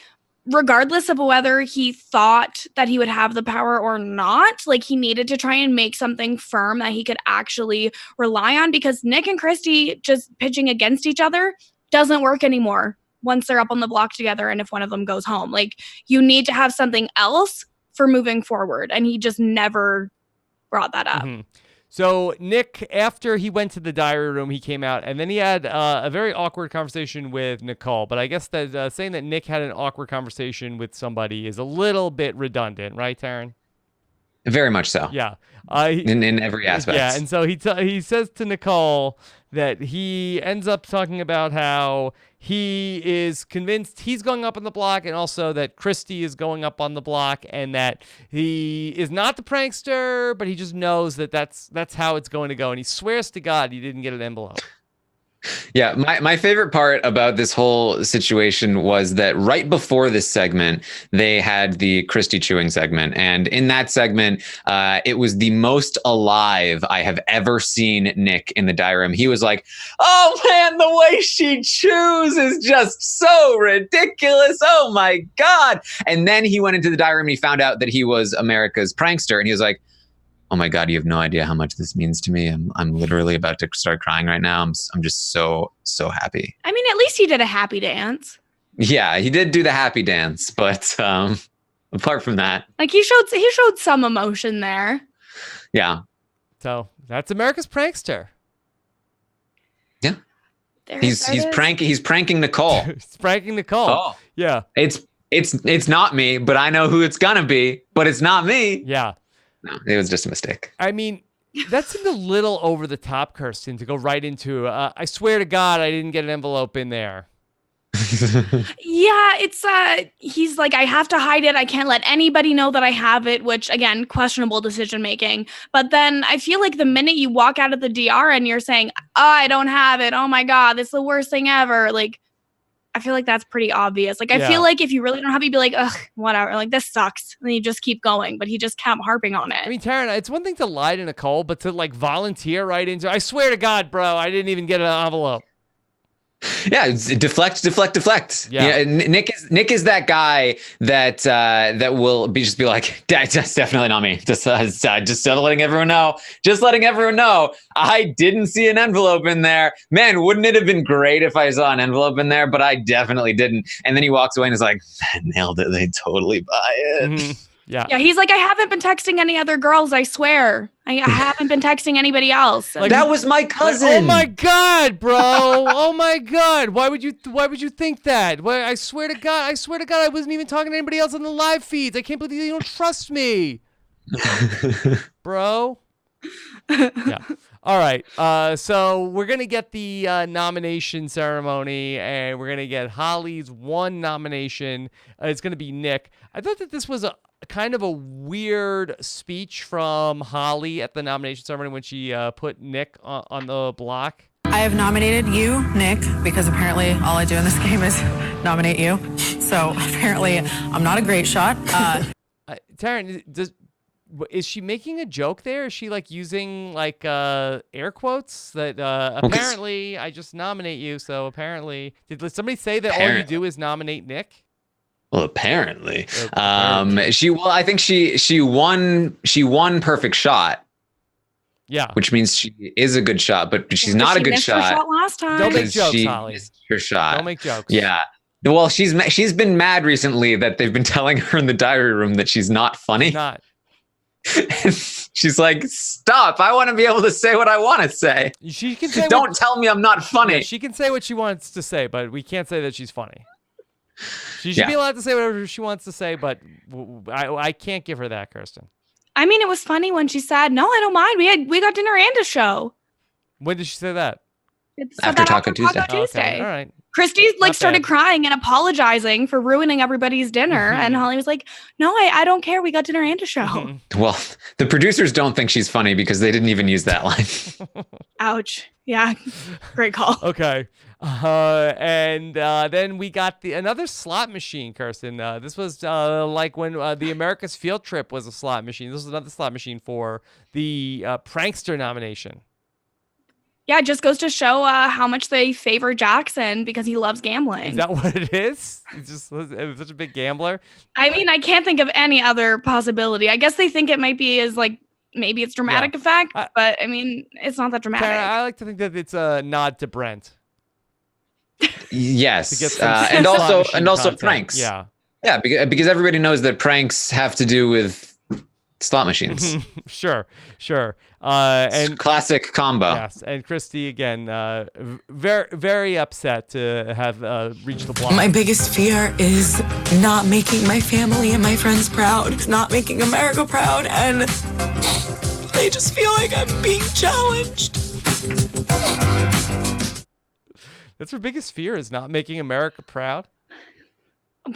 regardless of whether he thought that he would have the power or not, like he needed to try and make something firm that he could actually rely on, because Nick and Christie just pitching against each other doesn't work anymore once they're up on the block together and if one of them goes home. Like you need to have something else for moving forward, and he just never brought that up. So Nick, after he went to the diary room, he came out, and then he had a very awkward conversation with Nicole. But I guess that saying that Nick had an awkward conversation with somebody is a little bit redundant, right, Taran? Very much so. Yeah. In every aspect. Yeah, and so he says to Nicole that he ends up talking about how he is convinced he's going up on the block, and also that Christie is going up on the block, and that he is not the prankster, but he just knows that that's how it's going to go, and he swears to God he didn't get an envelope. Yeah, my favorite part about this whole situation was that right before this segment, they had the Christie chewing segment. And in that segment, it was the most alive I have ever seen Nick in the diary room. He was like, oh man, the way she chews is just so ridiculous. Oh my God. And then he went into the diary room and he found out that he was America's prankster. And he was like, oh my God, you have no idea how much this means to me. I'm literally about to start crying right now. I'm just so happy. I mean, at least he did a happy dance. Yeah, he did do the happy dance, but apart from that, like he showed some emotion there. Yeah. So that's America's prankster. Yeah. He's pranking Nicole. He's pranking Nicole. Oh. Yeah. It's not me, but I know who it's gonna be, but it's not me. Yeah. No, it was just a mistake. I mean, that seemed a little over the top, Kirsten, to go right into, I swear to God, I didn't get an envelope in there. Yeah, it's he's like, I have to hide it. I can't let anybody know that I have it, which again, questionable decision making. But then I feel like the minute you walk out of the DR and you're saying, oh, I don't have it. Oh my God, this is the worst thing ever. Like, I feel like that's pretty obvious. Like, I feel like if you really don't have it, you'd be like, ugh, whatever. Like, this sucks. And then you just keep going. But he just kept harping on it. I mean, Taran, it's one thing to lie to Nicole, but to like volunteer right into, I swear to God, bro, I didn't even get an envelope. Yeah, it's deflect. Yeah. Nick is that guy that will just be like, that's definitely not me. Just letting everyone know. Just letting everyone know. I didn't see an envelope in there. Man, wouldn't it have been great if I saw an envelope in there? But I definitely didn't. And then he walks away and is like, nailed it. They totally buy it. Mm-hmm. Yeah. Yeah, he's like, I haven't been texting any other girls, I swear. I haven't been texting anybody else. Like, that was my cousin. Oh my God, bro. Oh my God. Why would you think that? I swear to God, I wasn't even talking to anybody else on the live feeds. I can't believe you don't trust me. Bro. Yeah. All right. So we're going to get the nomination ceremony, and we're going to get Holly's one nomination. It's going to be Nick. I thought that this was a kind of a weird speech from Holly at the nomination ceremony when she put Nick on the block. I have nominated you, Nick, because apparently all I do in this game is nominate you. So apparently I'm not a great shot. Taran, is she making a joke there? Is she like using like air quotes that apparently I just nominate you? So apparently, did somebody say that all you do is nominate Nick? Well, apparently. I think she won perfect shot. Yeah. Which means she is a good shot, but she's not a good shot. Her shot last time. Don't make jokes, Holly. Her shot. Don't make jokes. Yeah. Well, she's been mad recently that they've been telling her in the diary room that she's not funny. She's not. She's like, stop. I want to be able to say what I want to say. She can say Don't tell me I'm not funny. Yeah, she can say what she wants to say, but we can't say that she's funny. She should be allowed to say whatever she wants to say, but I can't give her that, Kirsten. I mean, it was funny when she said, no, I don't mind. We got dinner and a show. When did she say that? After Taco Tuesday. Okay. All right. Christie started crying and apologizing for ruining everybody's dinner. Mm-hmm. And Holly was like, no, I don't care. We got dinner and a show. Mm-hmm. Well, the producers don't think she's funny because they didn't even use that line. Ouch. Yeah. Great call. Okay. And then we got another slot machine, Kirsten. This was like when the America's Field Trip was a slot machine. This was another slot machine for the prankster nomination. Yeah, it just goes to show how much they favor Jackson because he loves gambling. Is that what it is? He's such a big gambler. I mean, I can't think of any other possibility. I guess they think it might be as like maybe it's dramatic effect, but I mean, it's not that dramatic. I like to think that it's a nod to Brent. Yes, and also content. pranks. Yeah, because everybody knows that pranks have to do with slot machines. Sure. And classic combo. Yes, and Christie again, very, very upset to have reached the block. My biggest fear is not making my family and my friends proud, not making America proud, and I just feel like I'm being challenged. That's her biggest fear, is not making America proud.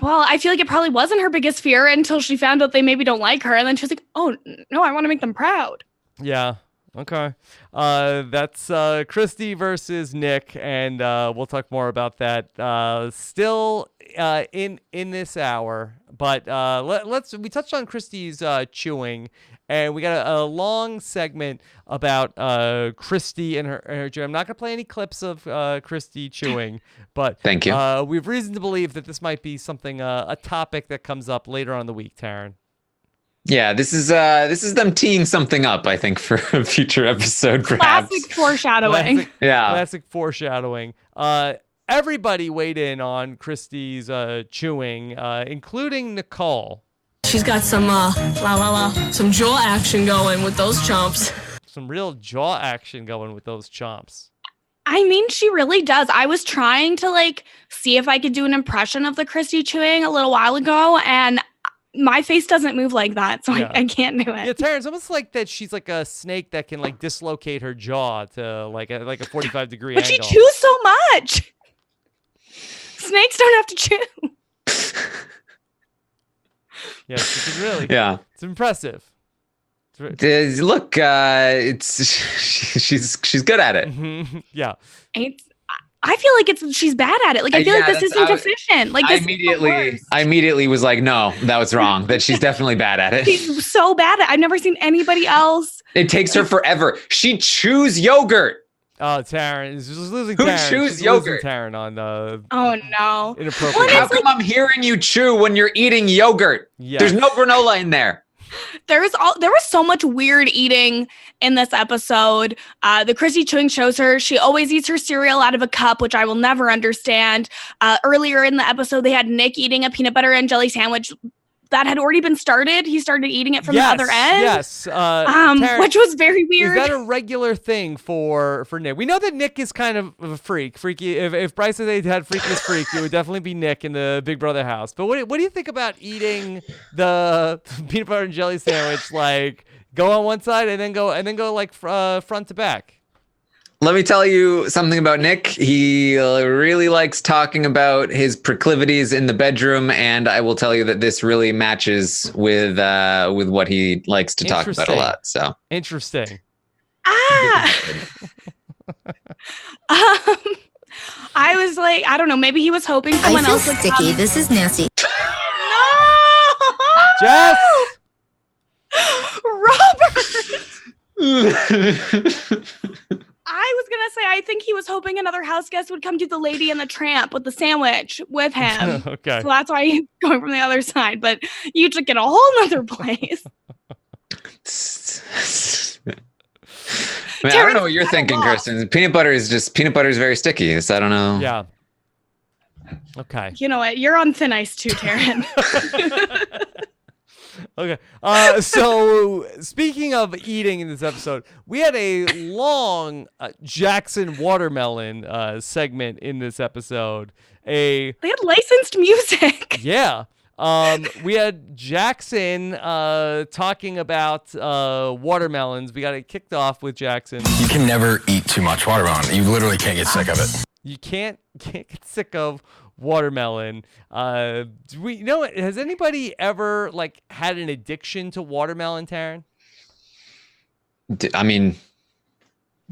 Well, I feel like it probably wasn't her biggest fear until she found out they maybe don't like her. And then she was like, oh, no, I want to make them proud. Yeah. Okay. That's Christie versus Nick. And we'll talk more about that still in this hour. But we touched on Christie's chewing. And we got a long segment about Christie and her chewing. I'm not going to play any clips of Christie chewing, but thank you. We have reason to believe that this might be something, a topic that comes up later on in the week, Taran. Yeah, this is them teeing something up, I think, for a future episode, perhaps. Classic foreshadowing. Classic foreshadowing. Everybody weighed in on Christie's chewing, including Nicole. She's got some some jaw action going with those chomps. Some real jaw action going with those chomps. I mean, she really does. I was trying to see if I could do an impression of the Christie chewing a little while ago, and my face doesn't move like that, so I can't do it. Yeah, Taran, it's almost like that she's like a snake that can like dislocate her jaw to like a 45-degree but angle. she chews so much. Snakes don't have to chew. Yeah, she can really. Yeah. It's impressive. Look, she's good at it. Yeah. I feel like she's bad at it. Like I feel like this isn't efficient. Like this I immediately was like, no, that was wrong. That she's definitely bad at it. She's so bad at it. I've never seen anybody else. It takes her forever. She chews yogurt. Oh, Taran is just losing. Who Taran. chews She's yogurt? Losing Taran on the. Oh no! Inappropriate. How come I'm hearing you chew when you're eating yogurt? Yeah. There's no granola in there. There was so much weird eating in this episode. The Christie chewing shows her she always eats her cereal out of a cup, which I will never understand. Earlier in the episode, they had Nick eating a peanut butter and jelly sandwich that had already been started. He started eating it from the other end. Yes. Taran, which was very weird. Is that a regular thing for Nick? We know that Nick is kind of a freaky. If Bryce had freakiest freak, it would definitely be Nick in the Big Brother house. But what do you think about eating the peanut butter and jelly sandwich? Like go on one side and then go like front to back. Let me tell you something about Nick. He really likes talking about his proclivities in the bedroom, and I will tell you that this really matches with what he likes to talk about a lot. So interesting. I was like, I don't know, maybe he was hoping someone else would sticky. This is nasty. No! Jess! Robert! I was going to say, I think he was hoping another house guest would come to the Lady and the Tramp with the sandwich with him. Okay. So that's why he's going from the other side. But you took it a whole nother place. I don't know what you're thinking, Kirsten. Peanut butter is very sticky. So I don't know. Yeah. Okay. You know what? You're on thin ice too, Taran. Okay. So speaking of eating in this episode, we had a long Jackson watermelon segment in this episode. They had licensed music. Yeah. We had Jackson talking about watermelons. We got it kicked off with Jackson. You can never eat too much watermelon. You literally can't get sick of it. You can't get sick of watermelon. Do we know it? Has anybody ever like had an addiction to watermelon, Taran? I mean,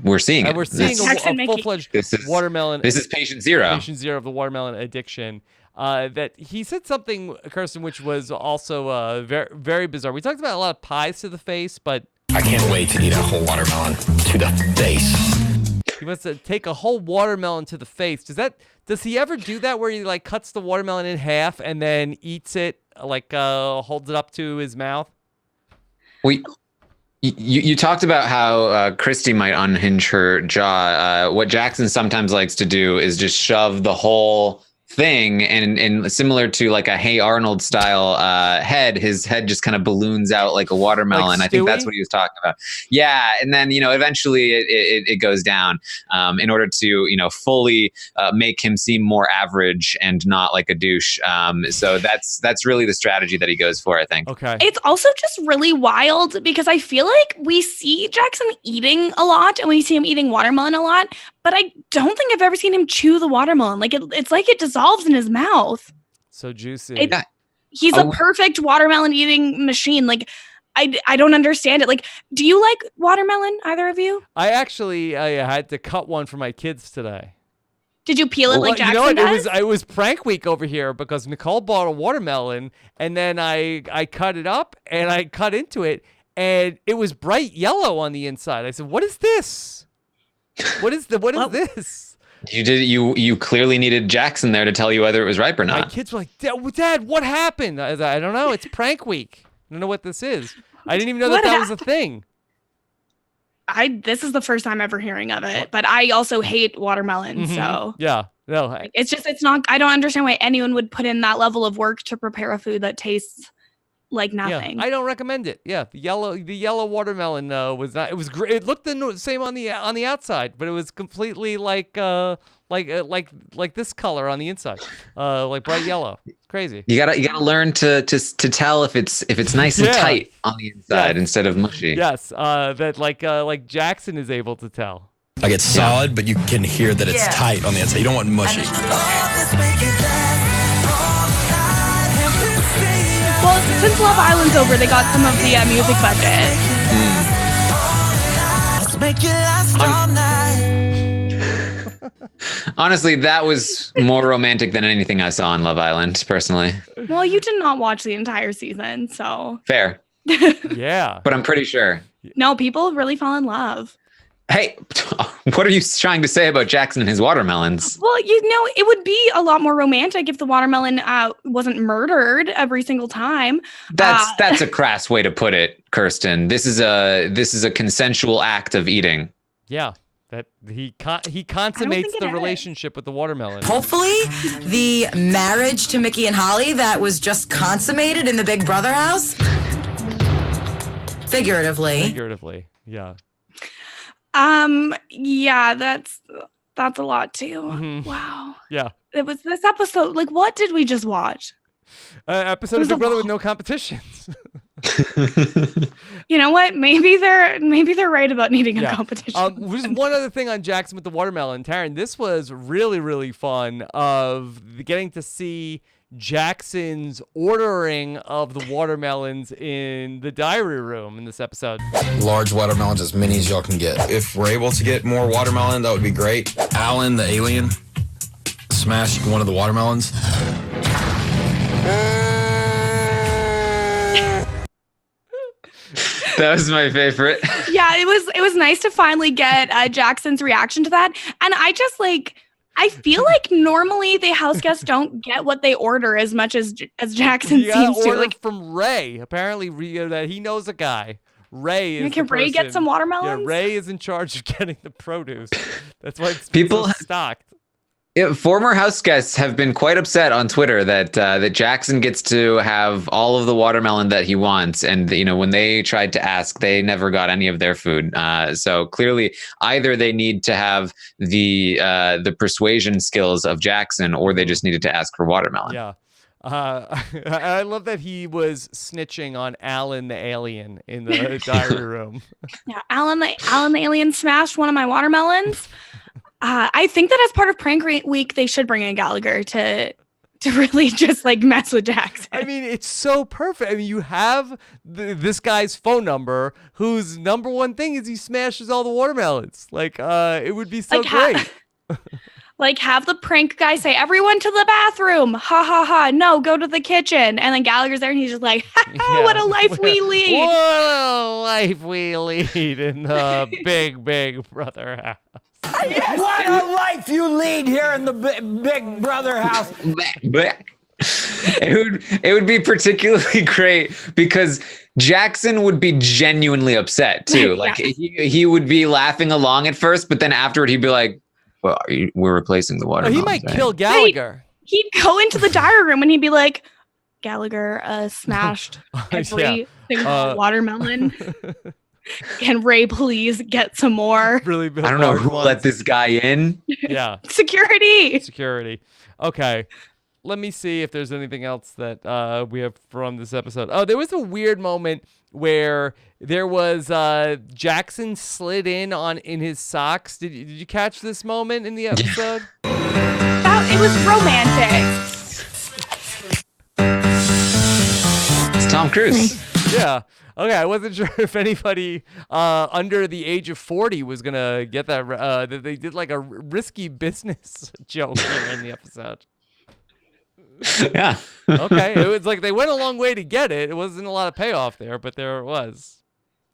we're seeing it. We're seeing a full-fledged watermelon. This is patient zero. Patient zero of the watermelon addiction. That he said something, Kirsten, which was also very, very bizarre. We talked about a lot of pies to the face, but I can't wait to eat a whole watermelon to the face. He wants to take a whole watermelon to the face. Does he ever do that where he like cuts the watermelon in half and then eats it, like holds it up to his mouth? You talked about how Christie might unhinge her jaw. What Jackson sometimes likes to do is just shove the whole thing, and similar to like a Hey Arnold style head, his head just kind of balloons out like a watermelon. Like I think that's what he was talking about. Yeah, and then eventually it goes down in order to fully make him seem more average and not like a douche. So that's really the strategy that he goes for, I think. Okay. It's also just really wild because I feel like we see Jackson eating a lot and we see him eating watermelon a lot, but I don't think I've ever seen him chew the watermelon. Like it's like it dissolves in his mouth. So juicy. He's a perfect watermelon eating machine. Like I don't understand it. Like, do you like watermelon, either of you? I actually had to cut one for my kids today. Did you peel it like Jackson does? It was prank week over here because Nicole bought a watermelon and then I cut it up and I cut into it and it was bright yellow on the inside. I said, "What is this? What is this?" You clearly needed Jackson there to tell you whether it was ripe or not. My kids were like, Dad, what happened? I don't know. It's prank week. I don't know what this is. I didn't even know that was a thing. This is the first time ever hearing of it, but I also hate watermelon. Mm-hmm. So yeah, no, it's not. I don't understand why anyone would put in that level of work to prepare a food that tastes like nothing. Yeah, I don't recommend it. Yeah, the yellow watermelon was not. It was great. It looked the same on the outside, but it was completely like like this color on the inside, like bright yellow. It's crazy. You gotta learn to tell if it's nice and tight on the inside instead of mushy. Yes, that like Jackson is able to tell. Like it's solid, but you can hear that it's tight on the inside. You don't want mushy. Well, since Love Island's over, they got some of the music budget. Honestly, that was more romantic than anything I saw on Love Island, personally. Well, you did not watch the entire season, so. Fair. Yeah. But I'm pretty sure. No, people really fall in love. Hey, what are you trying to say about Jackson and his watermelons? Well, it would be a lot more romantic if the watermelon wasn't murdered every single time. That's a crass way to put it, Kirsten. This is a consensual act of eating. Yeah, that he consummates the relationship with the watermelon. Hopefully, the marriage to Mickey and Holly that was just consummated in the Big Brother house. Figuratively, yeah. Yeah, that's a lot too. Mm-hmm. Wow. Yeah. It was this episode. Like, what did we just watch? Episode of Big Brother with no competitions. You know what? Maybe they're right about needing a competition. Just one other thing on Jackson with the watermelon, Taran. This was really, really fun of getting to see Jackson's ordering of the watermelons in the diary room in this episode. Large watermelons, as many as y'all can get. If we're able to get more watermelon, that would be great. Alan, the alien, smashed one of the watermelons. That was my favorite. Yeah, it was nice to finally get Jackson's reaction to that. And I feel like normally the house guests don't get what they order as much as Jackson seems to. Order from Ray. Apparently, that he knows a guy. Ray is. Can Ray get some watermelons? Yeah, Ray is in charge of getting the produce. That's why it's People so stocked. Former house guests have been quite upset on Twitter that Jackson gets to have all of the watermelon that he wants, and when they tried to ask, they never got any of their food. So clearly, either they need to have the persuasion skills of Jackson, or they just needed to ask for watermelon. Yeah, I love that he was snitching on Alan the alien in the diary room. Yeah, Alan the alien smashed one of my watermelons. I think that as part of Prank Week, they should bring in Gallagher to really just mess with Jackson. I mean, it's so perfect. I mean, you have this guy's phone number, whose number one thing is he smashes all the watermelons. It would be so great. Have the prank guy say, "Everyone to the bathroom! Ha ha ha! No, go to the kitchen!" And then Gallagher's there, and he's just like, "Ha ha! What a life we lead! What a life we lead in the Big Brother house." What a life you lead here in the Big Brother house. It would be particularly great because Jackson would be genuinely upset too. He would be laughing along at first, but then afterward he'd be like, "Well, we're replacing the water." He might kill Gallagher. He'd go into the diary room and he'd be like, "Gallagher smashed every single watermelon. Can Ray please get some more?" Really big. I don't know who let this guy in. Yeah. Security. Okay. Let me see if there's anything else that we have from this episode. Oh, there was a weird moment where there was Jackson slid in his socks. Did you catch this moment in the episode? It was romantic. It's Tom Cruise. Yeah. Okay, I wasn't sure if anybody under the age of 40 was gonna get that. That they did a risky business joke here in the episode. Yeah. Okay, it was they went a long way to get it. It wasn't a lot of payoff there, but there it was.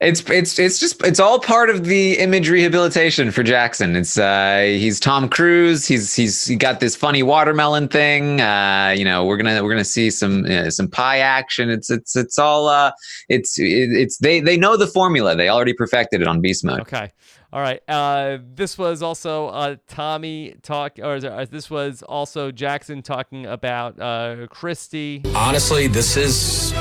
It's all part of the image rehabilitation for Jackson. It's he's Tom Cruise. He's got this funny watermelon thing. We're gonna see some pie action. It's all they know the formula. They already perfected it on Beast Mode. Okay. All right. This was also Tommy this was also Jackson talking about Christie. Honestly, this is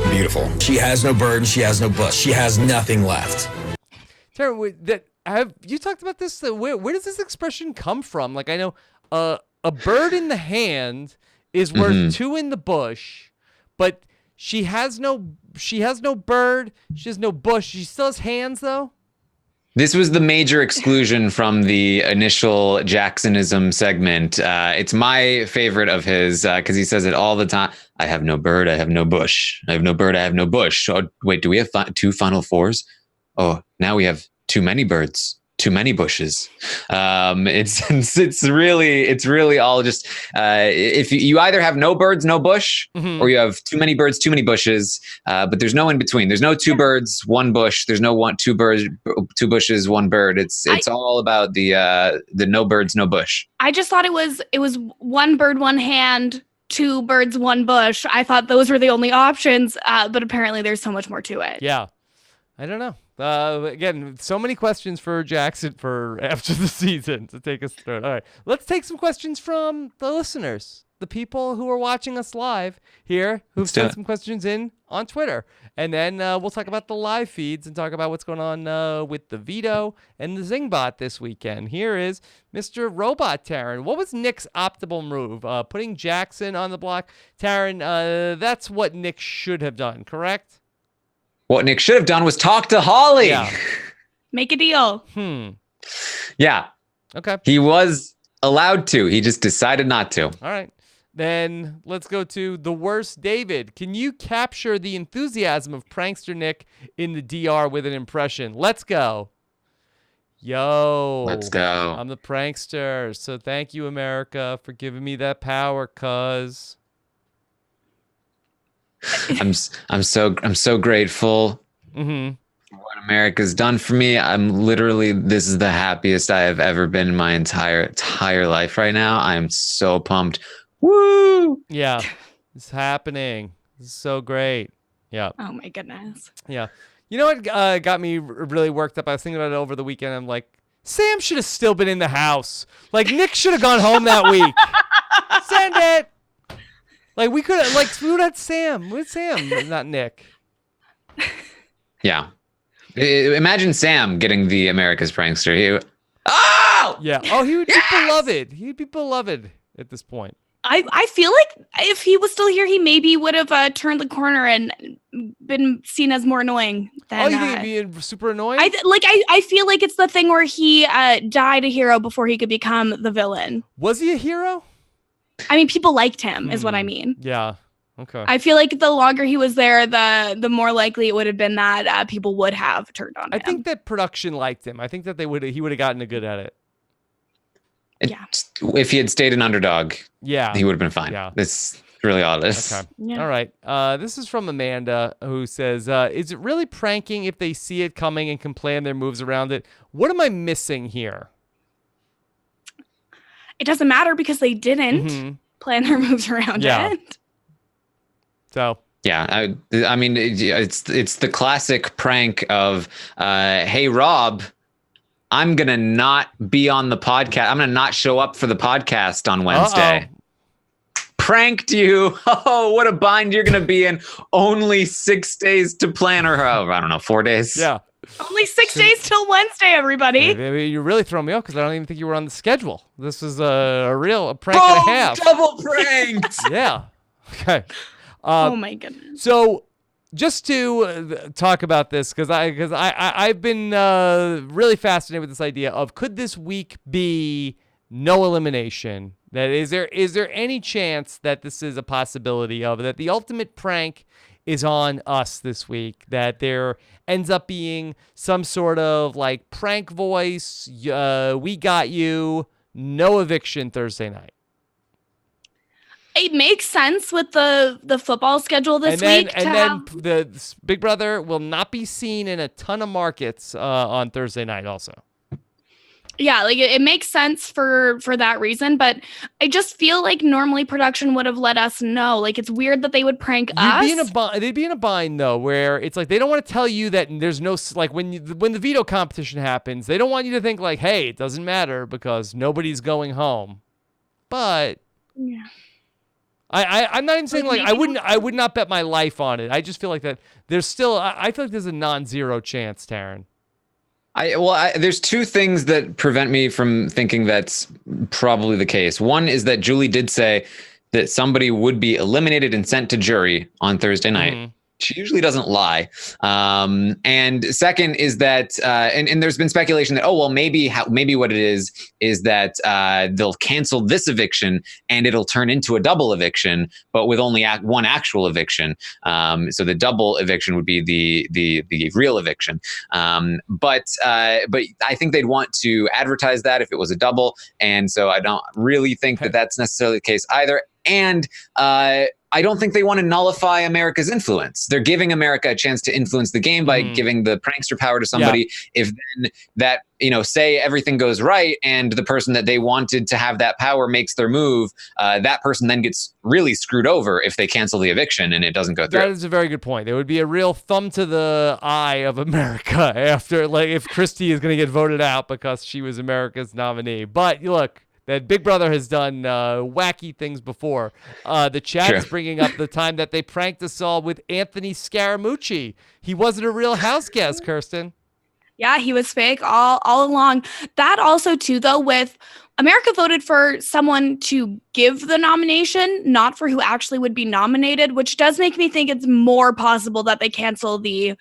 beautiful. She has no burden. She has no bust. She has nothing left. Taran, have you talked about this? Where does this expression come from? Like, I know a bird in the hand is worth two in the bush, but she has no bird. She has no bush. She still has hands, though. This was the major exclusion from the initial Jacksonism segment. It's my favorite of his because he says it all the time. I have no bird. I have no bush. I have no bird. I have no bush. Oh, wait, do we have two Final Fours? Oh, now we have too many birds. Too many bushes. It's really all just if you either have no birds, no bush, or you have too many birds, too many bushes. But there's no in between. There's no two birds, one bush. There's no two two bushes, one bird. It's all about the no birds, no bush. I just thought it was one bird, one hand, two birds, one bush. I thought those were the only options, but apparently there's so much more to it. Yeah, I don't know. Again, so many questions for Jackson for after the season to take us through. All right, let's take some questions from the listeners, the people who are watching us live here, who've sent some questions in on Twitter. And then we'll talk about the live feeds and talk about what's going on with the Veto and the Zingbot this weekend. Here is Mr. Robot Taran. What was Nick's optimal move? Putting Jackson on the block. Taran, that's what Nick should have done, correct? What Nick should have done was talk to Holly. Yeah. Make a deal. Yeah. Okay. He was allowed to. He just decided not to. All right. Then let's go to the worst David. Can you capture the enthusiasm of prankster Nick in the DR with an impression? Let's go. Yo. Let's go. I'm the prankster. So thank you, America, for giving me that power, cuz. I'm so grateful for what America's done for me. This is the happiest I have ever been in my entire life right now. I'm so pumped. Woo! Yeah, it's happening. This is so great. Yeah. Oh my goodness. Yeah. You know what got me really worked up? I was thinking about it over the weekend. I'm like, Sam should have still been in the house. Like, Nick should have gone home that week. Send it. Like, we would have had Sam. With Sam, not Nick. Yeah. Imagine Sam getting the America's Prankster. Yeah. Oh, he would be beloved. He'd be beloved at this point. I feel like if he was still here, he maybe would have turned the corner and been seen as more annoying than. Oh, you think he'd be super annoying? I feel like it's the thing where he died a hero before he could become the villain. Was he a hero? I mean, people liked him, is what I mean. Yeah. Okay. I feel like the longer he was there, the more likely it would have been that people would have turned on him. I think that production liked him. I think that he would have gotten good at it. Yeah. If he had stayed an underdog, yeah, he would have been fine. Yeah. It's really odd. Okay. Yeah. All right. This is from Amanda, who says, is it really pranking if they see it coming and can plan their moves around it? What am I missing here? It doesn't matter because they didn't plan their moves around it. So yeah, I mean, it's the classic prank of, hey, Rob, I'm gonna not be on the podcast. I'm gonna not show up for the podcast on Wednesday. Pranked you. Oh, what a bind you're gonna be in. Only 6 days to plan, or I don't know, 4 days. Yeah. Only 6 days till Wednesday, everybody. You're really throwing me off because I don't even think you were on the schedule. This is a prank and a half. Double pranked. Yeah. Okay. Oh my goodness. So just to talk about this, because I've been really fascinated with this idea of, could this week be no elimination? That is there any chance that this is a possibility of that the ultimate prank is on us this week, that there ends up being some sort of like prank voice, we got you, no eviction Thursday night? It makes sense with the football schedule this week. And then the Big Brother will not be seen in a ton of markets on Thursday night also. Yeah, like it makes sense for that reason, but I just feel like normally production would have let us know. Like, it's weird that they would prank us. They'd be in a bind though, where it's like they don't want to tell you that there's no, like when the veto competition happens, they don't want you to think like, hey, it doesn't matter because nobody's going home. But yeah. I'm not even saying like I would not bet my life on it. I just feel like that there's still I feel like there's a non-zero chance, Taran. There's two things that prevent me from thinking that's probably the case. One is that Julie did say that somebody would be eliminated and sent to jury on Thursday night. She usually doesn't lie. And second is that, and there's been speculation that, maybe what it is that they'll cancel this eviction and it'll turn into a double eviction, but with only one actual eviction. So the double eviction would be the real eviction. But I think they'd want to advertise that if it was a double. And so I don't really think that that's necessarily the case either. And I don't think they want to nullify America's influence. They're giving America a chance to influence the game by giving the prankster power to somebody. Yeah. If then that, say everything goes right and the person that they wanted to have that power makes their move, that person then gets really screwed over if they cancel the eviction and it doesn't go through. That is a very good point. There would be a real thumb to the eye of America after, like, if Christie is going to get voted out because she was America's nominee. But look, that Big Brother has done wacky things before. The chat is bringing up the time that they pranked us all with Anthony Scaramucci. He wasn't a real house guest, Kirsten. Yeah, he was fake all along. That also, too, though, with America voted for someone to give the nomination, not for who actually would be nominated, which does make me think it's more possible that they cancel the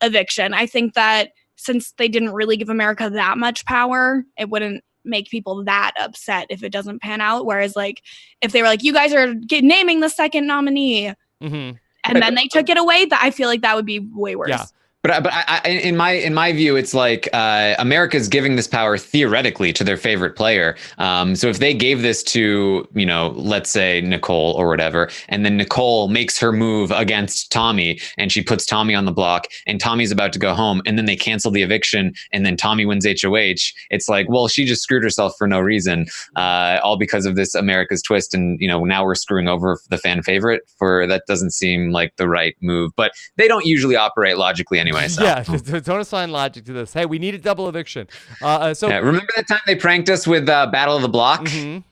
eviction. I think that since they didn't really give America that much power, it wouldn't make people that upset if it doesn't pan out. Whereas, like, if they were like, you guys are naming the second nominee, and then they took it away, I feel like that would be way worse. Yeah. But in my view, it's like America's giving this power theoretically to their favorite player. So if they gave this to, let's say Nicole or whatever, and then Nicole makes her move against Tommy and she puts Tommy on the block and Tommy's about to go home and then they cancel the eviction and then Tommy wins HOH. It's like, well, she just screwed herself for no reason, all because of this America's twist. And, now we're screwing over the fan favorite that doesn't seem like the right move. But they don't usually operate logically anyway. So. Yeah, don't assign logic to this. Hey, we need a double eviction. Remember that time they pranked us with Battle of the Block?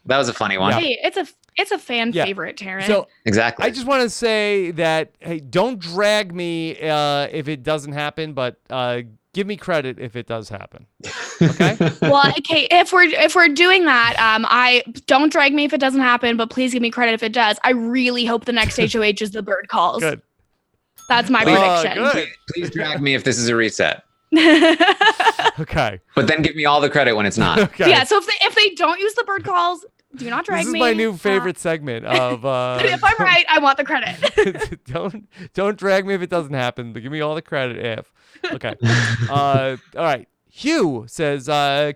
That was a funny one. Hey, it's a fan favorite, Taran. So exactly. I just want to say that, hey, don't drag me if it doesn't happen, but give me credit if it does happen. Okay. Well, okay. If we're doing that, I don't drag me if it doesn't happen, but please give me credit if it does. I really hope the next HOH is the bird calls. Good. That's my prediction. Good. Please drag me if this is a reset. Okay. But then give me all the credit when it's not. Okay. Yeah. So if they don't use the bird calls, do not drag me. This is my new favorite segment of. But if I'm right, I want the credit. Don't drag me if it doesn't happen, but give me all the credit if. Okay. All right. Hugh says,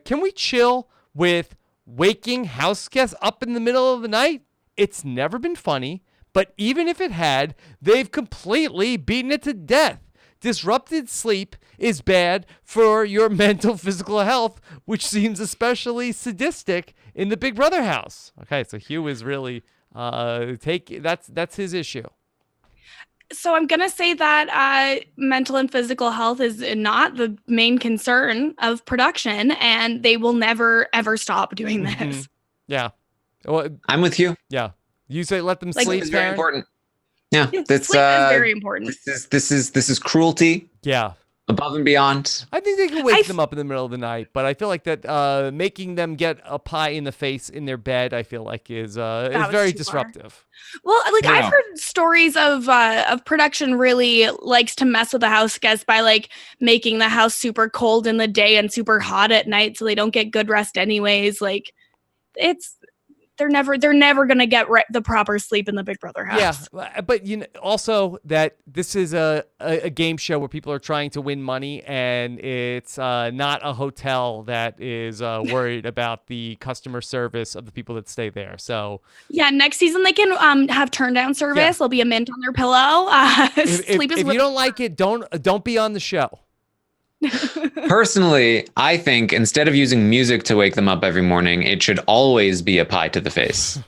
"Can we chill with waking house guests up in the middle of the night? It's never been funny." But even if it had, they've completely beaten it to death. Disrupted sleep is bad for your mental, physical health, which seems especially sadistic in the Big Brother house. Okay, so Hugh is really that's his issue. So I'm going to say that mental and physical health is not the main concern of production, and they will never, ever stop doing this. Yeah. Well, I'm with you. Yeah. You say let them sleep. It's very important. Yeah, that's sleep is very important. This is cruelty. Yeah, above and beyond. I think they can wake them up in the middle of the night, but I feel like that making them get a pie in the face in their bed, I feel like is very disruptive. Well, I've heard stories of production really likes to mess with the house guests by like making the house super cold in the day and super hot at night, so they don't get good rest anyways. Like they're never going to get the proper sleep in the Big Brother house. Yeah, but also that this is a game show where people are trying to win money, and it's not a hotel that is worried about the customer service of the people that stay there. So yeah, next season they can have turn down service. Yeah. There'll be a mint on their pillow. If you don't like it, don't be on the show. Personally, I think instead of using music to wake them up every morning, it should always be a pie to the face.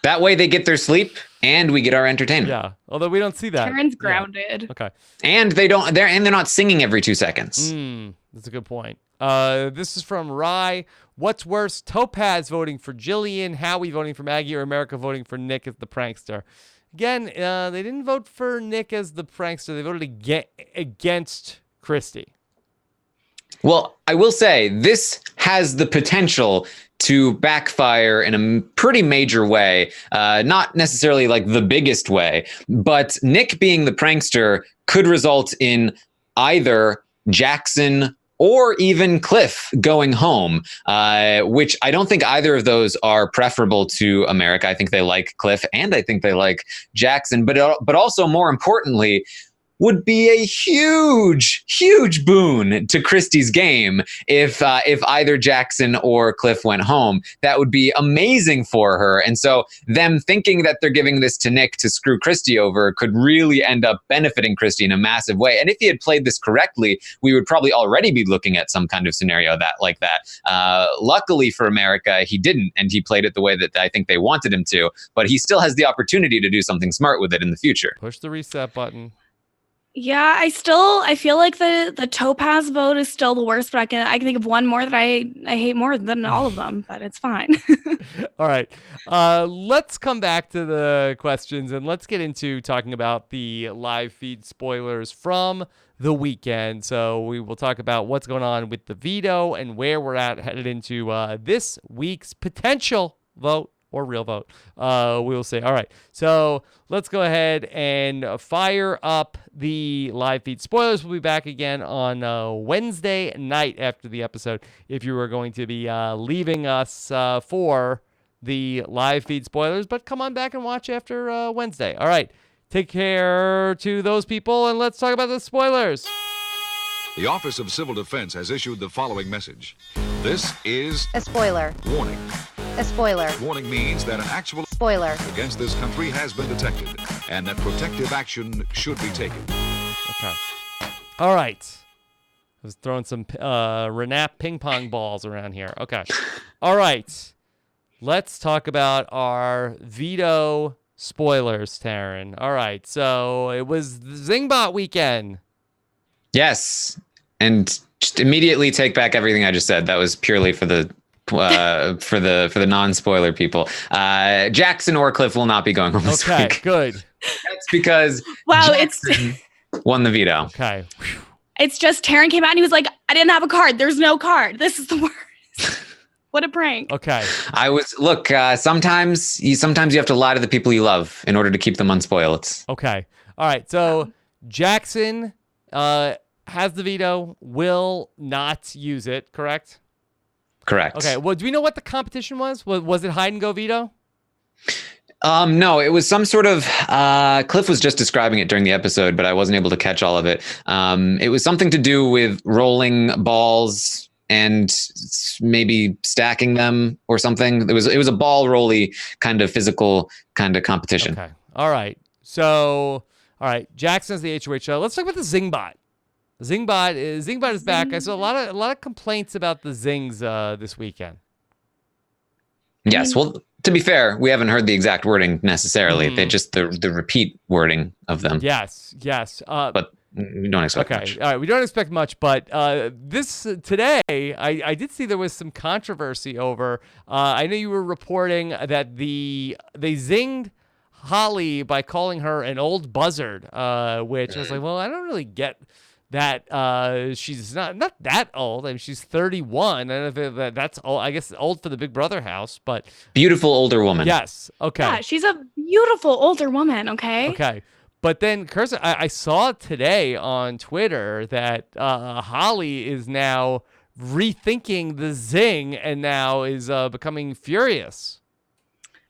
That way they get their sleep and we get our entertainment. Yeah, although we don't see that. Karen's grounded. Yeah. Okay. And they're not singing every 2 seconds. That's a good point. This is from Rye. What's worse, Topaz voting for Jillian, Howie voting for Maggie, or America voting for Nick as the prankster? Again, they didn't vote for Nick as the prankster. They voted against Christie. Well, I will say this has the potential to backfire in a pretty major way, not necessarily like the biggest way, but Nick being the prankster could result in either Jackson or even Cliff going home, which I don't think either of those are preferable to America. I think they like Cliff and I think they like Jackson, but also more importantly, would be a huge boon to Christie's game if either Jackson or Cliff went home. That would be amazing for her. And so them thinking that they're giving this to Nick to screw Christie over could really end up benefiting Christie in a massive way. And if he had played this correctly, we would probably already be looking at some kind of scenario like that. Luckily for America, he didn't, and he played it the way that I think they wanted him to. But he still has the opportunity to do something smart with it in the future. Push the reset button. Yeah, I feel like the Topaz vote is still the worst, but I can think of one more that I hate more than all of them, but it's fine. All right. Let's come back to the questions and let's get into talking about the live feed spoilers from the weekend. So we will talk about what's going on with the veto and where we're headed into this week's potential vote. Or real vote, we will say. All right, so let's go ahead and fire up the live feed spoilers. We'll be back again on Wednesday night after the episode. If you are going to be leaving us for the live feed spoilers, but come on back and watch after Wednesday. All right, take care to those people, and let's talk about the spoilers. The Office of Civil Defense has issued the following message. This is a spoiler. Warning. A spoiler. Warning means that an actual spoiler against this country has been detected and that protective action should be taken. Okay. All right. I was throwing some RHAP ping pong balls around here. Okay. All right. Let's talk about our veto spoilers, Taran. All right. So it was the Zingbot weekend. Yes. And just immediately take back everything I just said. That was purely for the for the non-spoiler people. Jackson or Cliff will not be going home this week. Okay, good. That's because Jackson won the veto. Okay. It's just Taran came out and he was like, I didn't have a card. There's no card. This is the worst. What a prank. Okay. Sometimes you have to lie to the people you love in order to keep them unspoiled. Okay. All right. So Jackson has the veto, will not use it, correct? Correct. Okay. Well, do we know what the competition was? Was it hide and go veto? No, it was some sort of, Cliff was just describing it during the episode, but I wasn't able to catch all of it. It was something to do with rolling balls and maybe stacking them or something. It was a ball rolly kind of physical kind of competition. Okay. All right. So, all right. Jackson's the HOH. Let's talk about the Zingbot. Zingbot is back. I saw a lot of complaints about the Zings this weekend. Yes. Well, to be fair, we haven't heard the exact wording necessarily. They just the repeat wording of them. Yes. But we don't expect much. All right. We don't expect much, but this today, I did see there was some controversy over. I know you were reporting that they zinged Holly by calling her an old buzzard, which I was like, well, I don't really get that. She's not that old. I mean, she's 31. I don't know if that's old. I guess old for the Big Brother house, but beautiful older woman. Yes. Okay. Yeah, she's a beautiful older woman. Okay. Okay. But then, Kirsten, I saw today on Twitter that Holly is now rethinking the zing and now is becoming furious.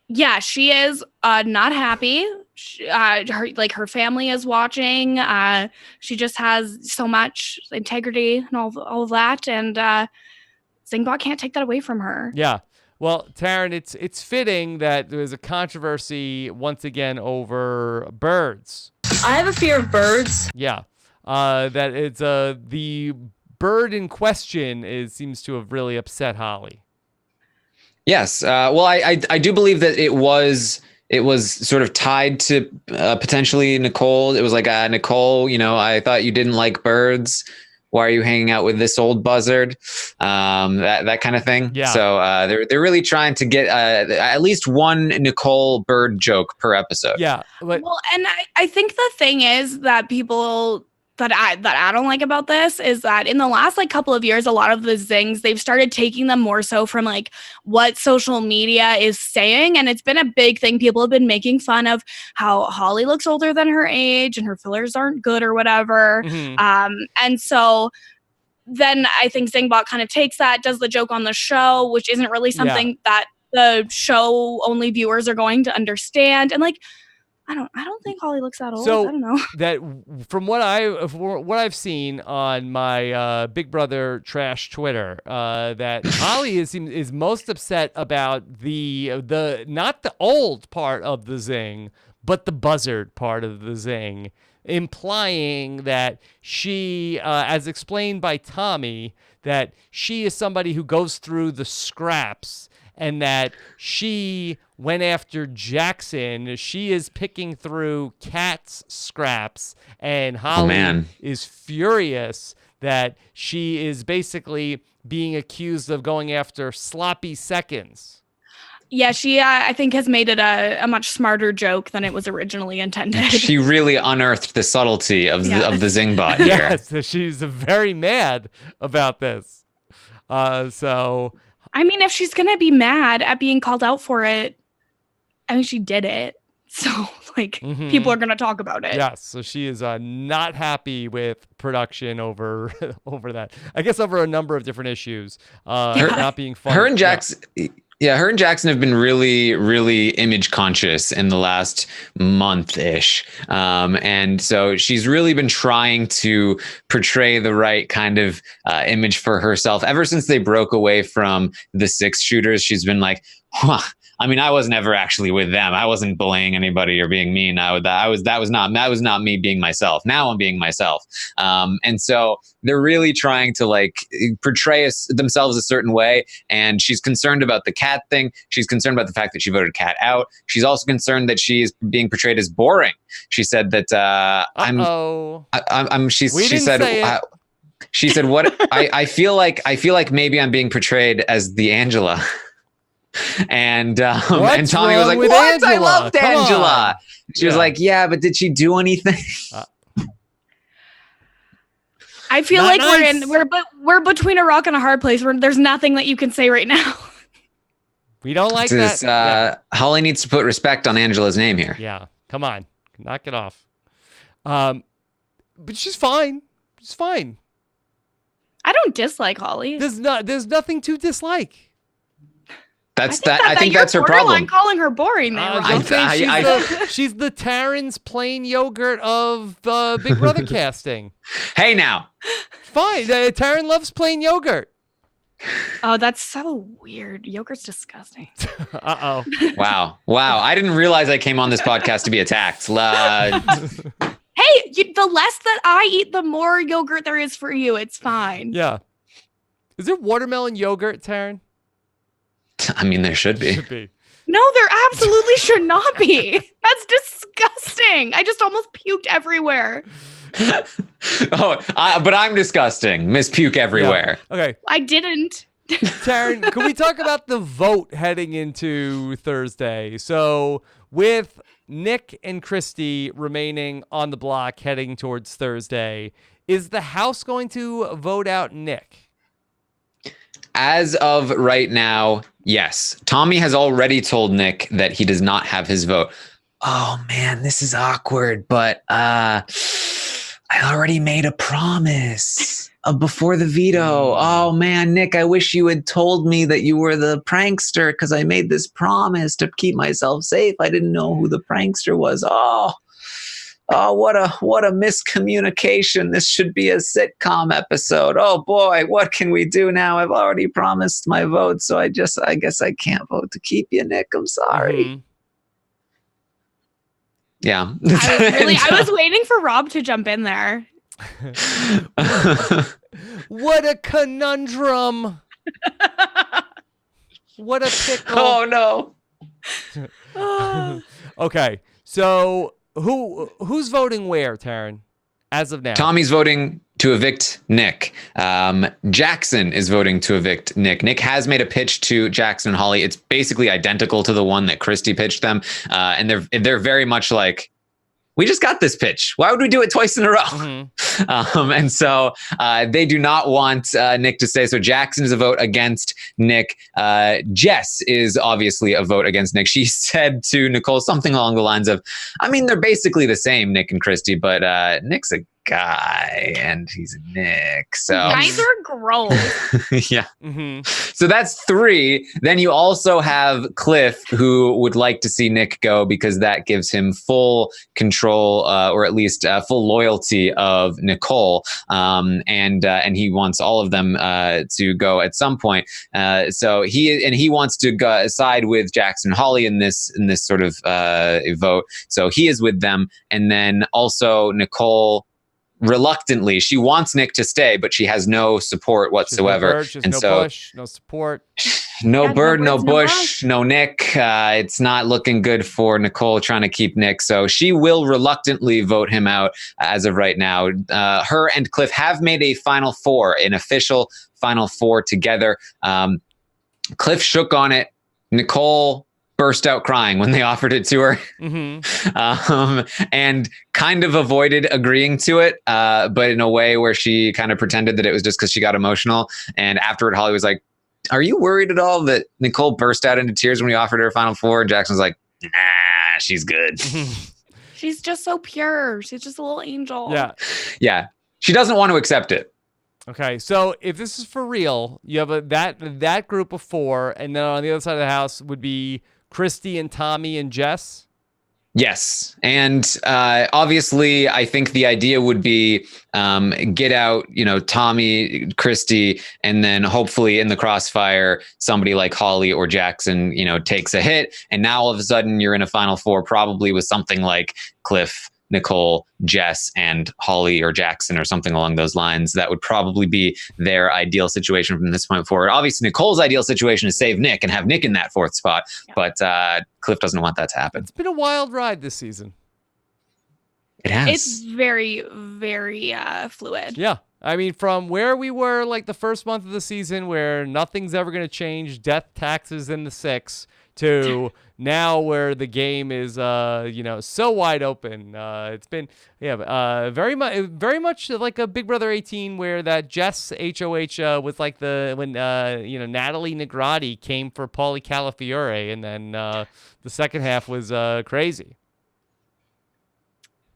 Yeah, she is not happy. Her family is watching. She just has so much integrity and all of that, and Zingbot can't take that away from her. Yeah. Well, Taran, it's fitting that there was a controversy once again over birds. I have a fear of birds. Yeah. That it's the bird in question seems to have really upset Holly. Yes. Well, I do believe that it was sort of tied to potentially Nicole. It was like, Nicole, I thought you didn't like birds. Why are you hanging out with this old buzzard? That kind of thing. Yeah. So they're really trying to get at least one Nicole bird joke per episode. Yeah. Well, and I think the thing is that people that I don't like about this is that in the last like couple of years, a lot of the zings, they've started taking them more so from like what social media is saying. And it's been a big thing. People have been making fun of how Holly looks older than her age and her fillers aren't good or whatever. And so then I think Zingbot kind of takes that, does the joke on the show, which isn't really something that the show only viewers are going to understand. And like, I don't think Holly looks that old. So I don't know. That from what I've seen on my Big Brother trash Twitter, that Holly is most upset about the not the old part of the zing, but the buzzard part of the zing, implying that she, as explained by Tommy, that she is somebody who goes through the scraps. And that she went after Jackson. She is picking through Kat's scraps. And Holly is furious that she is basically being accused of going after sloppy seconds. Yeah, she, I think, has made it a much smarter joke than it was originally intended. She really unearthed the subtlety of the Zingbot here. Yes, she's very mad about this. So... I mean, if she's going to be mad at being called out for it, I mean, she did it. So, like, people are going to talk about it. Yes, so she is not happy with production over that. I guess over a number of different issues, not being fun. Her and Jackson... her and Jackson have been really, really image conscious in the last month-ish. And so she's really been trying to portray the right kind of image for herself. Ever since they broke away from the 6 shooters, she's been like, I mean, I was never actually with them. I wasn't bullying anybody or being mean. That was not me being myself. Now I'm being myself. And so they're really trying to like portray themselves a certain way. And she's concerned about the Kat thing. She's concerned about the fact that she voted Kat out. She's also concerned that she is being portrayed as boring. She said that she said what I feel like maybe I'm being portrayed as the Angela. And Tommy was like, "What? Angela? I loved Angela." She was like, "Yeah, but did she do anything?" I feel like we're between a rock and a hard place. There's nothing that you can say right now. We don't like that. Holly needs to put respect on Angela's name here. Yeah, come on, knock it off. But she's fine. She's fine. I don't dislike Holly. There's nothing to dislike. I think that's her problem. I'm calling her boring. She's the Taran's plain yogurt of Big Brother casting. Hey, now. Fine. Taran loves plain yogurt. Oh, that's so weird. Yogurt's disgusting. Uh-oh. Wow. I didn't realize I came on this podcast to be attacked. Hey, the less that I eat, the more yogurt there is for you. It's fine. Yeah. Is there watermelon yogurt, Taran? I mean, there should be. No, there absolutely should not be. That's disgusting. I just almost puked everywhere. But I'm disgusting. Miss Puke everywhere. Yeah. Okay. I didn't. Taran, can we talk about the vote heading into Thursday? So with Nick and Christie remaining on the block heading towards Thursday, is the House going to vote out Nick? As of right now, yes. Tommy has already told Nick that he does not have his vote. Oh man, this is awkward, but I already made a promise before the veto. Oh man, Nick, I wish you had told me that you were the prankster because I made this promise to keep myself safe. I didn't know who the prankster was. Oh, what a miscommunication. This should be a sitcom episode. Oh boy, what can we do now? I've already promised my vote, so I guess I can't vote to keep you, Nick. I'm sorry. Mm-hmm. Yeah. I was waiting for Rob to jump in there. What a conundrum. What a pickle. Oh no. Okay, so who's voting where, Taran, as of now? Tommy's voting to evict Nick. Jackson is voting to evict Nick. Nick has made a pitch to Jackson and Holly. It's basically identical to the one that Christie pitched them. And they're very much like, we just got this pitch. Why would we do it twice in a row? Mm-hmm. And so they do not want Nick to stay. So Jackson is a vote against Nick. Jess is obviously a vote against Nick. She said to Nicole something along the lines of, I mean, they're basically the same, Nick and Christie, but Nick's a guy and he's Nick. So guys are gross. yeah. Mm-hmm. So that's 3. Then you also have Cliff, who would like to see Nick go because that gives him full control, or at least full loyalty of Nicole. And he wants all of them to go at some point. So he wants to go side with Jackson and Holly in this sort of vote. So he is with them, and then also Nicole. Reluctantly, she wants Nick to stay, but she has no support whatsoever. And no so Bush, no support. No bird, no bush, no Nick. It's not looking good for Nicole trying to keep Nick. So she will reluctantly vote him out as of right now. Her and Cliff have made a Final Four, an official Final Four together. Cliff shook on it. Nicole burst out crying when they offered it to her. Mm-hmm. And kind of avoided agreeing to it, but in a way where she kind of pretended that it was just because she got emotional. And afterward, Holly was like, are you worried at all that Nicole burst out into tears when we offered her Final Four? And Jackson was like, nah, she's good. She's just so pure. She's just a little angel. Yeah. Yeah. She doesn't want to accept it. Okay, so if this is for real, you have that group of 4, and then on the other side of the house would be Christie and Tommy and Jess. Yes. And obviously, I think the idea would be get out, Tommy, Christie, and then hopefully in the crossfire, somebody like Holly or Jackson, takes a hit. And now all of a sudden you're in a Final Four, probably with something like Cliff, Nicole, Jess, and Holly or Jackson or something along those lines. That would probably be their ideal situation from this point forward. Obviously, Nicole's ideal situation is save Nick and have Nick in that 4th spot, but Cliff doesn't want that to happen. It's been a wild ride this season. It has. It's very, very fluid. Yeah. I mean, from where we were like the first month of the season where nothing's ever going to change, death, taxes in the 6, to now where the game is, so wide open. It's been, very much like a Big Brother 18 where that Jess HOH was like when Natalie Negrotti came for Paulie Calafiore, and then the second half was crazy.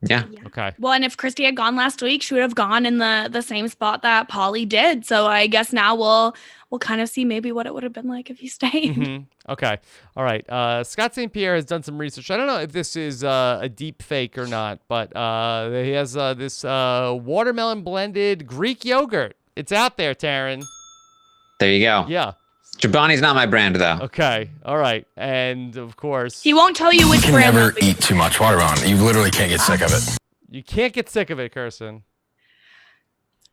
Yeah. Okay. Well, and if Christie had gone last week, she would have gone in the same spot that Paulie did. So I guess now we'll kind of see maybe what it would have been like if he stayed. Mm-hmm. Okay. All right. Scott St. Pierre has done some research. I don't know if this is a deep fake or not, but he has this watermelon blended Greek yogurt. It's out there, Taran. There you go. Yeah. Chobani's not my brand, though. Okay. All right. And of course, He won't tell you which You can brand. never eat too much watermelon. You literally can't get sick of it. you can't get sick of it, Kirsten.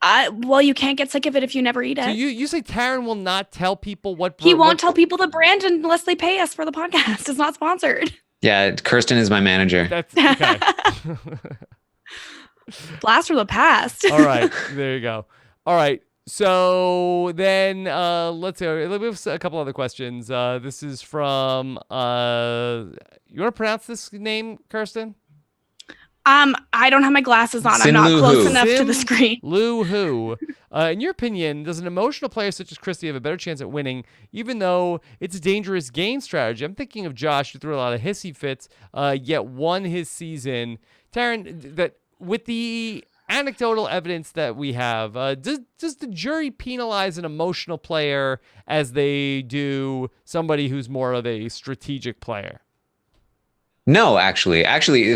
Well, you can't get sick of it if you never eat it. So you say Taran will not tell people what He won't tell people the brand unless they pay us for the podcast. It's not sponsored. Yeah, Kirsten is my manager. That's okay. Blast from the past. All right. There you go. All right. So then let's see. We have a couple other questions. This is from, you want to pronounce this name, Kirsten? I don't have my glasses on. I'm not close enough to the screen. Lou Who. In your opinion, does an emotional player such as Christie have a better chance at winning, even though it's a dangerous game strategy? I'm thinking of Josh, who threw a lot of hissy fits, yet won his season. Taran, that with the anecdotal evidence that we have, does the jury penalize an emotional player as they do somebody who's more of a strategic player? No, actually,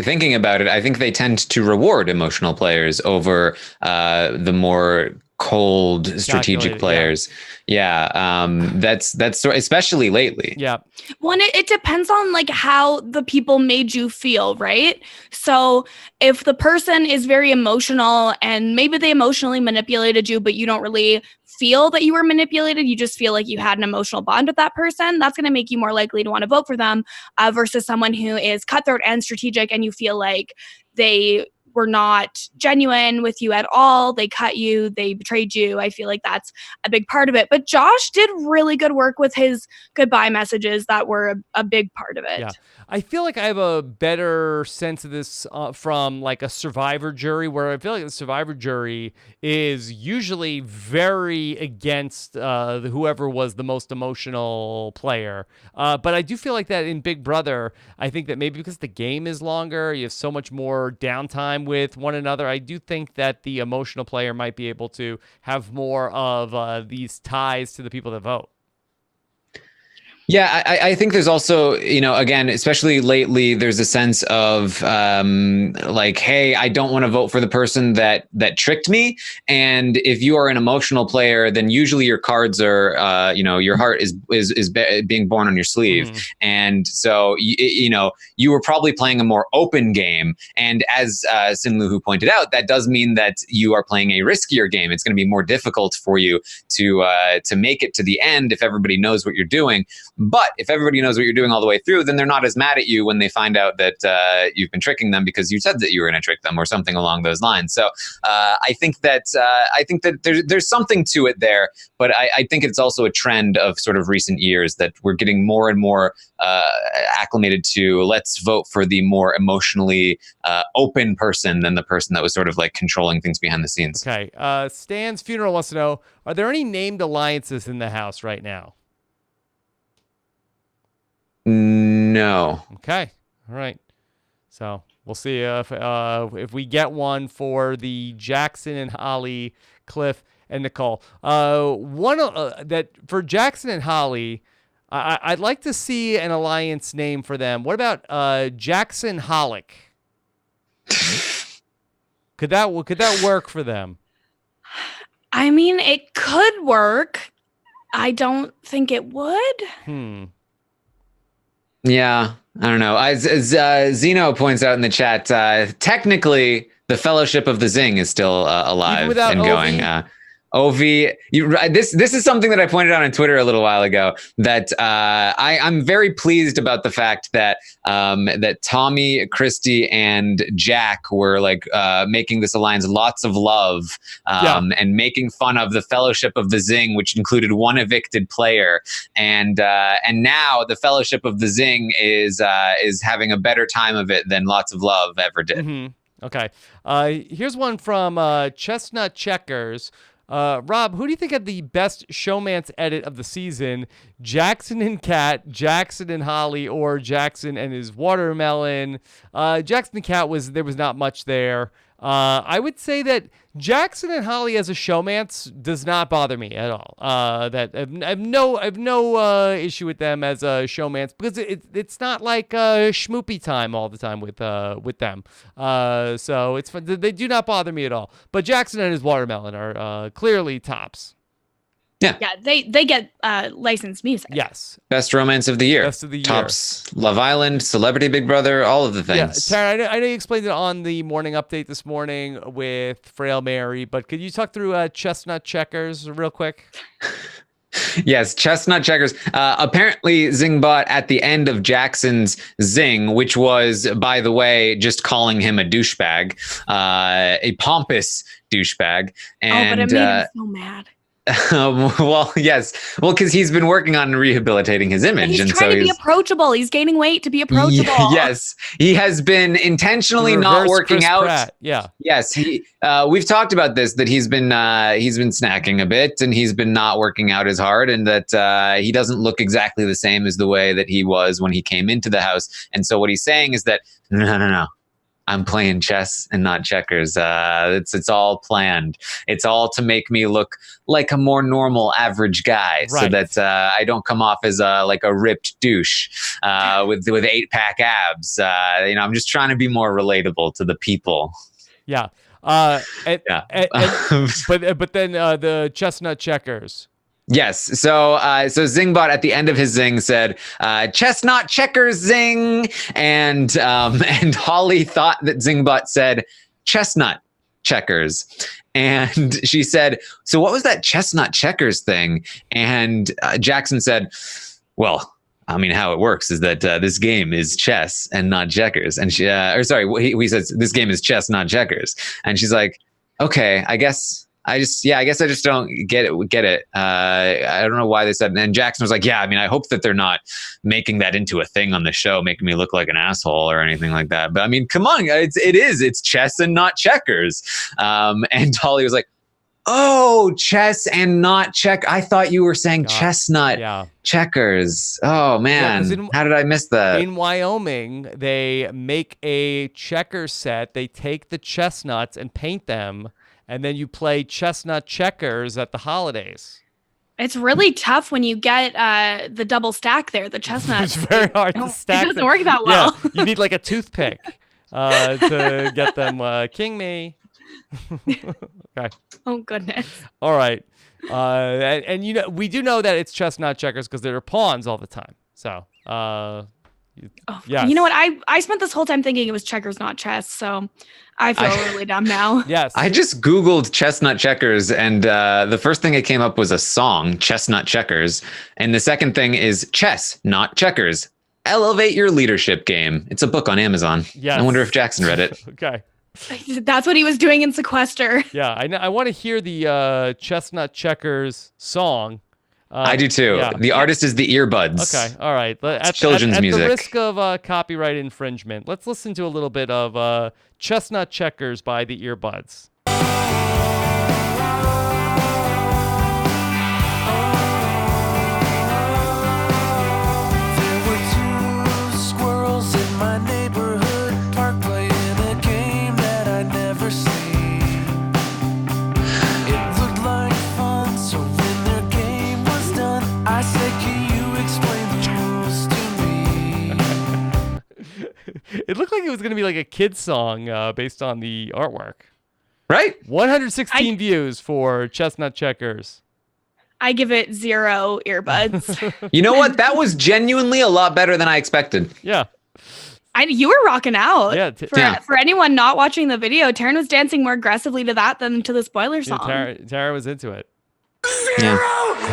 thinking about it, I think they tend to reward emotional players over the more cold strategic players. Yeah. That's especially lately. Yeah. Well, it depends on like how the people made you feel, right? So if the person is very emotional and maybe they emotionally manipulated you, but you don't really feel that you were manipulated, you just feel like you had an emotional bond with that person, that's going to make you more likely to want to vote for them versus someone who is cutthroat and strategic and you feel like they were not genuine with you at all. They cut you, they betrayed you. I feel like that's a big part of it. But Josh did really good work with his goodbye messages that were a big part of it. Yeah. I feel like I have a better sense of this from like a survivor jury, where I feel like the survivor jury is usually very against whoever was the most emotional player. But I do feel like that in Big Brother, I think that maybe because the game is longer, you have so much more downtime with one another. I do think that the emotional player might be able to have more of these ties to the people that vote. Yeah, I think there's also, again, especially lately, there's a sense of like, hey, I don't want to vote for the person that tricked me. And if you are an emotional player, then usually your cards are, your heart is being born on your sleeve. And so, you were probably playing a more open game. And as Sinluhu pointed out, that does mean that you are playing a riskier game. It's going to be more difficult for you to make it to the end if everybody knows what you're doing. But if everybody knows what you're doing all the way through, then they're not as mad at you when they find out that you've been tricking them because you said that you were going to trick them or something along those lines. So I think that there's something to it there, but I think it's also a trend of sort of recent years that we're getting more and more acclimated to. Let's vote for the more emotionally open person than the person that was sort of like controlling things behind the scenes. Okay. Stan's Funeral wants to know, are there any named alliances in the house right now? No. Okay. All right. So we'll see if we get one for the Jackson and Holly, Cliff and Nicole. One that for Jackson and Holly, I'd like to see an alliance name for them. What about Jackson Holic? Could that work for them? I mean, it could work. I don't think it would. Yeah, I don't know. As Zeno points out in the chat, technically the Fellowship of the Zing is still alive and going. OV, this is something that I pointed out on Twitter a little while ago, that I'm very pleased about the fact that that Tommy, Christie, and Jack were like making this alliance lots of love and making fun of the Fellowship of the Zing, which included one evicted player, and now the Fellowship of the Zing is having a better time of it than Lots of Love ever did. Okay, here's one from Chestnut Checkers. Rob, who do you think had the best showmance edit of the season? Jackson and Kat, Jackson and Holly, or Jackson and his watermelon? Jackson and Kat there was not much there. I would say that Jackson and Holly as a showmance does not bother me at all. That I have no issue with them as a showmance, because it's not like schmoopy time all the time with them. So it's fun. They do not bother me at all. But Jackson and his watermelon are clearly tops. Yeah, they get licensed music. Yes. Best romance of the year. Best of the year. Tops Love Island, Celebrity Big Brother, all of the things. Yeah, Taran, I know you explained it on the morning update this morning with Frail Mary, but could you talk through Chestnut Checkers real quick? Yes, Chestnut Checkers. Apparently, Zingbot at the end of Jackson's zing, which was, by the way, just calling him a douchebag, a pompous douchebag. And, but it made him so mad. Well, yes. Well, because he's been working on rehabilitating his image. He's trying to be approachable. He's gaining weight to be approachable. Yes. He has been intentionally not working Chris out. Pratt. Yeah. Yes. We've talked about this, that he's been snacking a bit, and he's been not working out as hard, and that he doesn't look exactly the same as the way that he was when he came into the house. And so what he's saying is that, no. I'm playing chess and not checkers. It's all planned. It's all to make me look like a more normal average guy, so that I don't come off as like a ripped douche with 8-pack abs. I'm just trying to be more relatable to the people. Yeah. But then the Chestnut Checkers. Yes. So Zingbot at the end of his zing said, "Chestnut Checkers zing," and Holly thought that Zingbot said chestnut checkers, and she said, "So what was that chestnut checkers thing?" And Jackson said, "Well, I mean, how it works is that this game is chess and not checkers. And she, he says this game is chess, not checkers. And she's like, okay, I guess I just don't get it. I don't know why they said. And Jackson was like, yeah, I mean, I hope that they're not making that into a thing on the show, making me look like an asshole or anything like that. But I mean, come on, it's chess and not checkers. And Holly was like, oh, chess and not check. I thought you were saying chestnut checkers. Oh man, how did I miss that? In Wyoming, they make a checker set. They take the chestnuts and paint them, and then you play chestnut checkers at the holidays. It's really tough when you get the double stack there, the chestnuts. It's very hard to stack. It doesn't work that well. Yeah, you need like a toothpick to get them. King me. Okay. Oh goodness. All right. And you know, we do know that it's chestnut checkers because they're pawns all the time. So, yeah. You know what? I spent this whole time thinking it was checkers, not chess. So I feel really dumb now. Yes. I just Googled chestnut checkers, and the first thing that came up was a song, Chestnut Checkers. And the second thing is chess, not checkers. Elevate your leadership game. It's a book on Amazon. Yes. I wonder if Jackson read it. Okay. That's what he was doing in Sequester. Yeah, I want to hear the Chestnut Checkers song. I do too. Yeah. The artist is the Earbuds. Okay, all right. At children's music. At the risk of copyright infringement, let's listen to a little bit of Chestnut Checkers by the Earbuds. It looked like it was going to be like a kid's song based on the artwork. Right? 116 views for Chestnut Checkers. I give it 0 earbuds. You know what? That was genuinely a lot better than I expected. Yeah. You were rocking out. Yeah. For anyone not watching the video, Taran was dancing more aggressively to that than to the spoiler song. Taran was into it. 0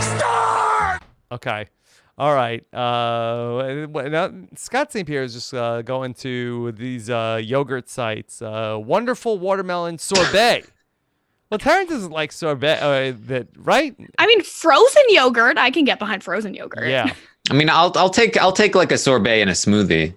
star! Okay. All right. Now Scott St. Pierre is just going to these yogurt sites. Wonderful watermelon sorbet. Well, Taran doesn't like sorbet, right? I mean, frozen yogurt. I can get behind frozen yogurt. Yeah. I mean, I'll take like a sorbet in a smoothie.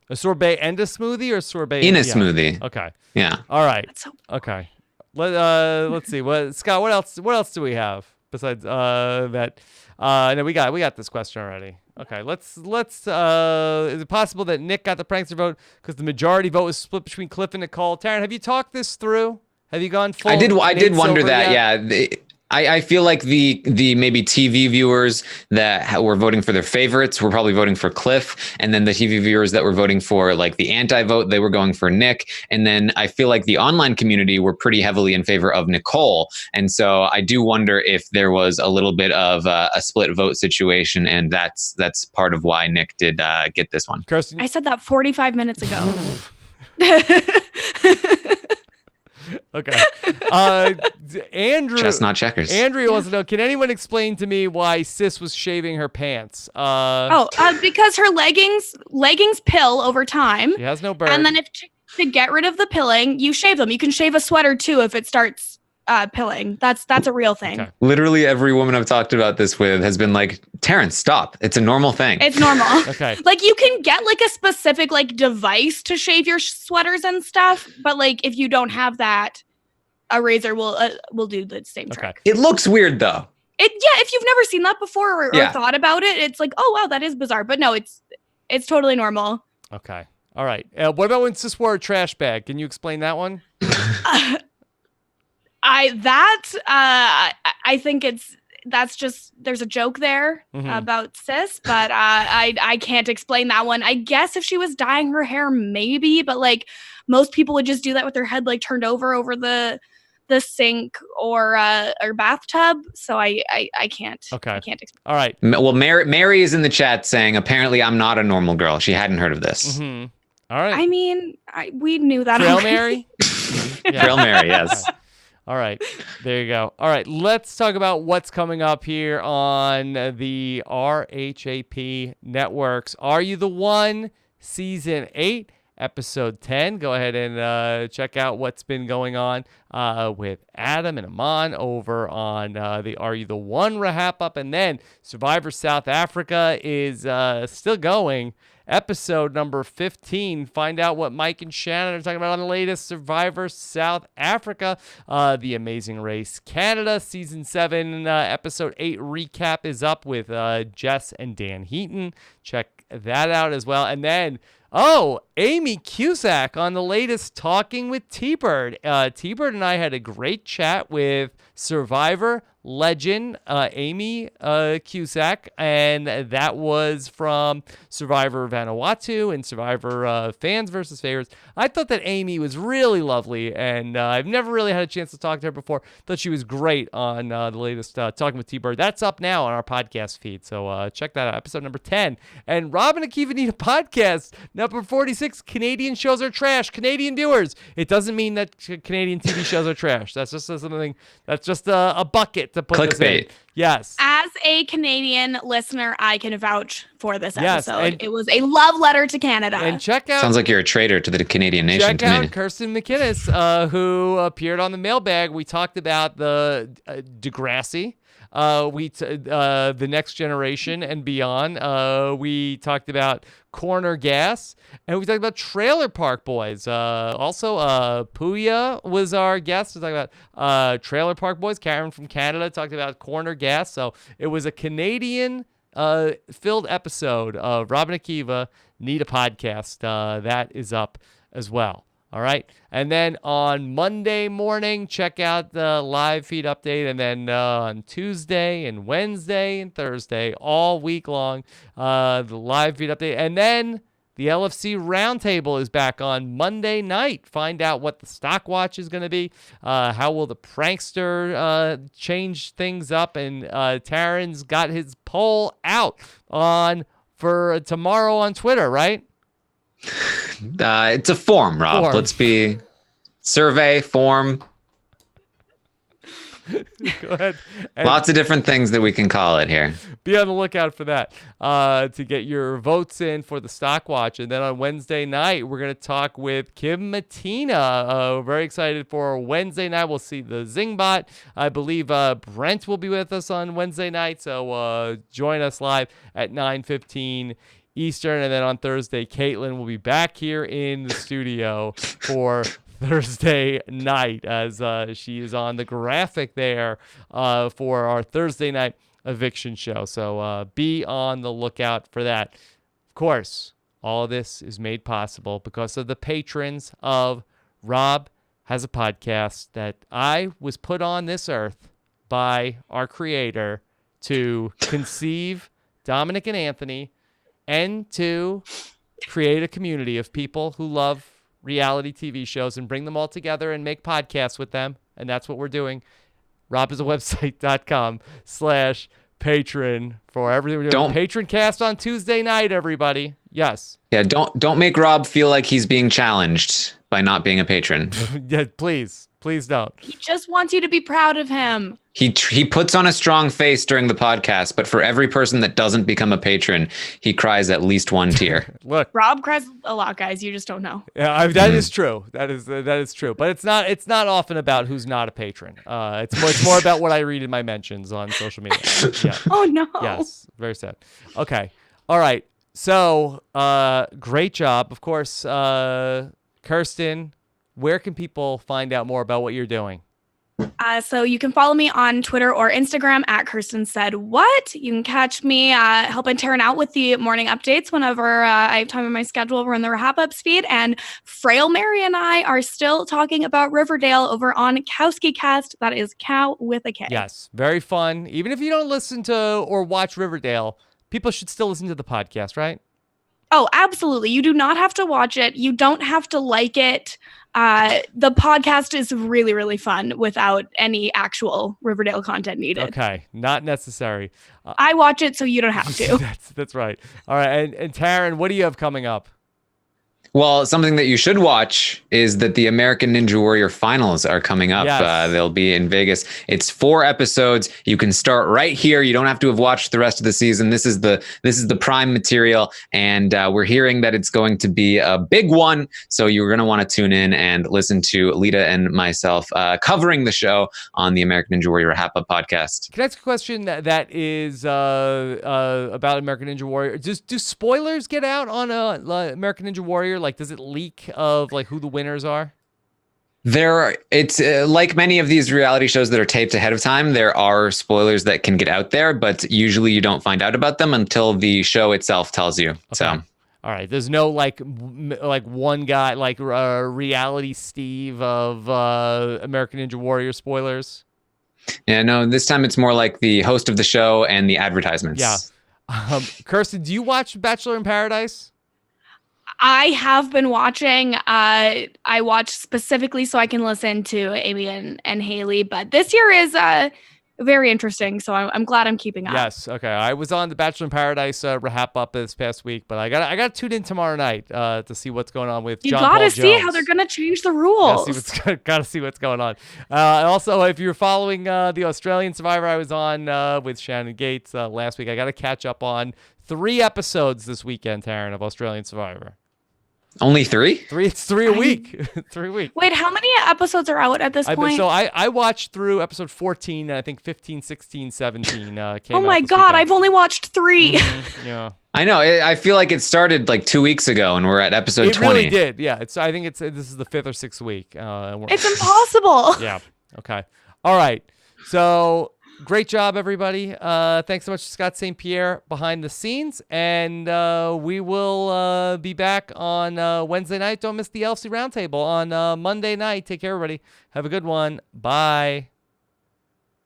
A sorbet and a smoothie, or sorbet in a smoothie? Okay. Yeah. All right. Okay. Let's see. Scott, what else do we have besides that? No, we got this question already. Okay, let's. Is it possible that Nick got the prankster vote because the majority vote was split between Cliff and Nicole? Taran, have you talked this through? Have you gone full? I did wonder Silver that. yet? Yeah. I feel like the maybe TV viewers that were voting for their favorites were probably voting for Cliff, and then the TV viewers that were voting for like the anti-vote, they were going for Nick, and then I feel like the online community were pretty heavily in favor of Nicole, and so I do wonder if there was a little bit of a split vote situation, and that's part of why Nick did get this one. Kirsten? I said that 45 minutes ago. Okay. Andrew. Chestnut checkers. Andrea wants to know, can anyone explain to me why Sis was shaving her pants? Because her leggings pill over time. She has no bird. And then to get rid of the pilling, you shave them. You can shave a sweater too if it starts pilling. That's a real thing. Okay. Literally every woman I've talked about this with has been like, Taran, stop. It's a normal thing. It's normal. Okay. Like you can get like a specific like device to shave your sweaters and stuff, but like if you don't have that, a razor will do the same trick. It looks weird though. If you've never seen that before or thought about it, it's like, oh wow, that is bizarre. But no, it's totally normal. Okay. All right. What about when Sis wore a trash bag? Can you explain that one? I think that's just there's a joke there about Sis, but I can't explain that one. I guess if she was dyeing her hair, maybe, but like most people would just do that with their head like turned over the sink or bathtub. So I can't. Okay. I can't explain. All right. Well, Mary is in the chat saying apparently I'm not a normal girl. She hadn't heard of this. Mm-hmm. All right. I mean, we knew that. Trail already. Mary. Trail Mary, yes. Okay. All right, there you go. All right, let's talk about what's coming up here on the RHAP networks. Are You the One? Season 8, Episode 10. Go ahead and check out what's been going on with Adam and Aman over on the Are You the One wrap up. And then Survivor South Africa is still going. Episode number 15. Find out what Mike and Shannon are talking about on the latest Survivor South Africa. The Amazing Race Canada Season 7, Episode 8 recap is up with Jess and Dan Heaton. Check that out as well. And then, Amy Cusack on the latest Talking with T-Bird. T-Bird and I had a great chat with Survivor legend Amy Cusack, and that was from Survivor Vanuatu and Survivor Fans versus Favorites. I thought that Amy was really lovely, and I've never really had a chance to talk to her before. Thought she was great on the latest Talking with T-Bird. That's up now on our podcast feed, so check that out. Episode number 10. And Rob and Akiva need a podcast. Number 46, Canadian shows are trash. Canadian viewers. It doesn't mean that Canadian TV shows are trash. That's just something, that's just a bucket to put this in. Yes. As a Canadian listener, I can vouch for this episode. And it was a love letter to Canada. And check out. Sounds like you're a traitor to the Canadian nation Check to out Kirsten MacInnis, who appeared on the mailbag. We talked about the Degrassi. The Next Generation and Beyond. We talked about Corner Gas, and we talked about Trailer Park Boys. Also, Puya was our guest. We talked about Trailer Park Boys. Karen from Canada talked about Corner Gas. So it was a Canadian filled episode of Robin Akiva Need a Podcast. That is up as well. All right. And then on Monday morning, check out the live feed update. And then on Tuesday and Wednesday and Thursday, all week long, the live feed update. And then the LFC Roundtable is back on Monday night. Find out what the stock watch is going to be. How will the prankster change things up? And Taran's got his poll out for tomorrow on Twitter, right? It's a form, Rob. Let's be survey form. Go ahead. Lots of different things that we can call it here. Be on the lookout for that to get your votes in for the stock watch. And then on Wednesday night, we're going to talk with Kim Matina. Very excited for Wednesday night. We'll see the Zingbot. I believe Brent will be with us on Wednesday night. So join us live at 9:15 Eastern. And then on Thursday, Caitlin will be back here in the studio for Thursday night as she is on the graphic there for our Thursday night eviction show. So be on the lookout for that. Of course, all of this is made possible because of the patrons of Rob Has a Podcast, that I was put on this earth by our creator to conceive Dominic and Anthony and to create a community of people who love reality TV shows and bring them all together and make podcasts with them. And that's what we're doing. robisawebsite.com/patron for everything we're doing. Patron cast on Tuesday night, everybody. Yes. Yeah, don't make Rob feel like he's being challenged by not being a patron. Yeah, please don't. He just wants you to be proud of him. He puts on a strong face during the podcast, but for every person that doesn't become a patron, he cries at least one tear. Look, Rob cries a lot, guys. You just don't know. Yeah, that is true. That is true. But it's not often about who's not a patron. It's more about what I read in my mentions on social media. Yeah. Oh no. Yes, very sad. Okay, all right. So great job, of course, Kirsten. Where can people find out more about what you're doing? So you can follow me on Twitter or Instagram at Kirsten Said What. You can catch me helping Taran out with the morning updates whenever I have time in my schedule. We're in the RHAP speed. And Frail Mary and I are still talking about Riverdale over on Kowski Cast. That is Cow with a K. Yes, very fun. Even if you don't listen to or watch Riverdale, people should still listen to the podcast, right? Oh, absolutely. You do not have to watch it. You don't have to like it. The podcast is really, really fun without any actual Riverdale content needed. Okay, not necessary. I watch it so you don't have to. That's right. All right, and Taran, what do you have coming up? Well, something that you should watch is that the American Ninja Warrior finals are coming up. Yes. They'll be in Vegas. It's 4 episodes. You can start right here. You don't have to have watched the rest of the season. This is the prime material, and we're hearing that it's going to be a big one. So you're going to want to tune in and listen to Lita and myself covering the show on the American Ninja Warrior RHAP podcast. Can I ask a question that is about American Ninja Warrior? Do spoilers get out on American Ninja Warrior? Like, does it leak of like who the winners are? It's like many of these reality shows that are taped ahead of time. There are spoilers that can get out there, but usually you don't find out about them until the show itself tells you. Okay. So, all right. There's no like one guy like reality Steve of American Ninja Warrior spoilers. Yeah, no. This time it's more like the host of the show and the advertisements. Yeah. Kirsten, do you watch Bachelor in Paradise? I have been watching. I watch specifically so I can listen to Amy and Haley, but this year is very interesting. So I'm glad I'm keeping up. Yes. Okay. I was on the Bachelor in Paradise RHAP up this past week, but I got to tune in tomorrow night to see what's going on with John Paul Jones. You got to see how they're going to change the rules. Got to see what's going on. Also, if you're following the Australian Survivor I was on with Shannon Gates last week, I got to catch up on 3 episodes this weekend, Taran, of Australian Survivor. Only 3? It's 3 a week. 3 a week. Wait, how many episodes are out at this point? I watched through episode 14, and I think 15, 16, 17 came out. Oh my God, I've only watched 3. Mm-hmm. Yeah. I know. I feel like it started like 2 weeks ago, and we're at episode 20. It really did. Yeah. I think this is the 5th or 6th week. It's impossible. Yeah. Okay. All right. So great job, everybody. Thanks so much to Scott St. Pierre behind the scenes. And we will be back on Wednesday night. Don't miss the LC Roundtable on Monday night. Take care, everybody. Have a good one. Bye.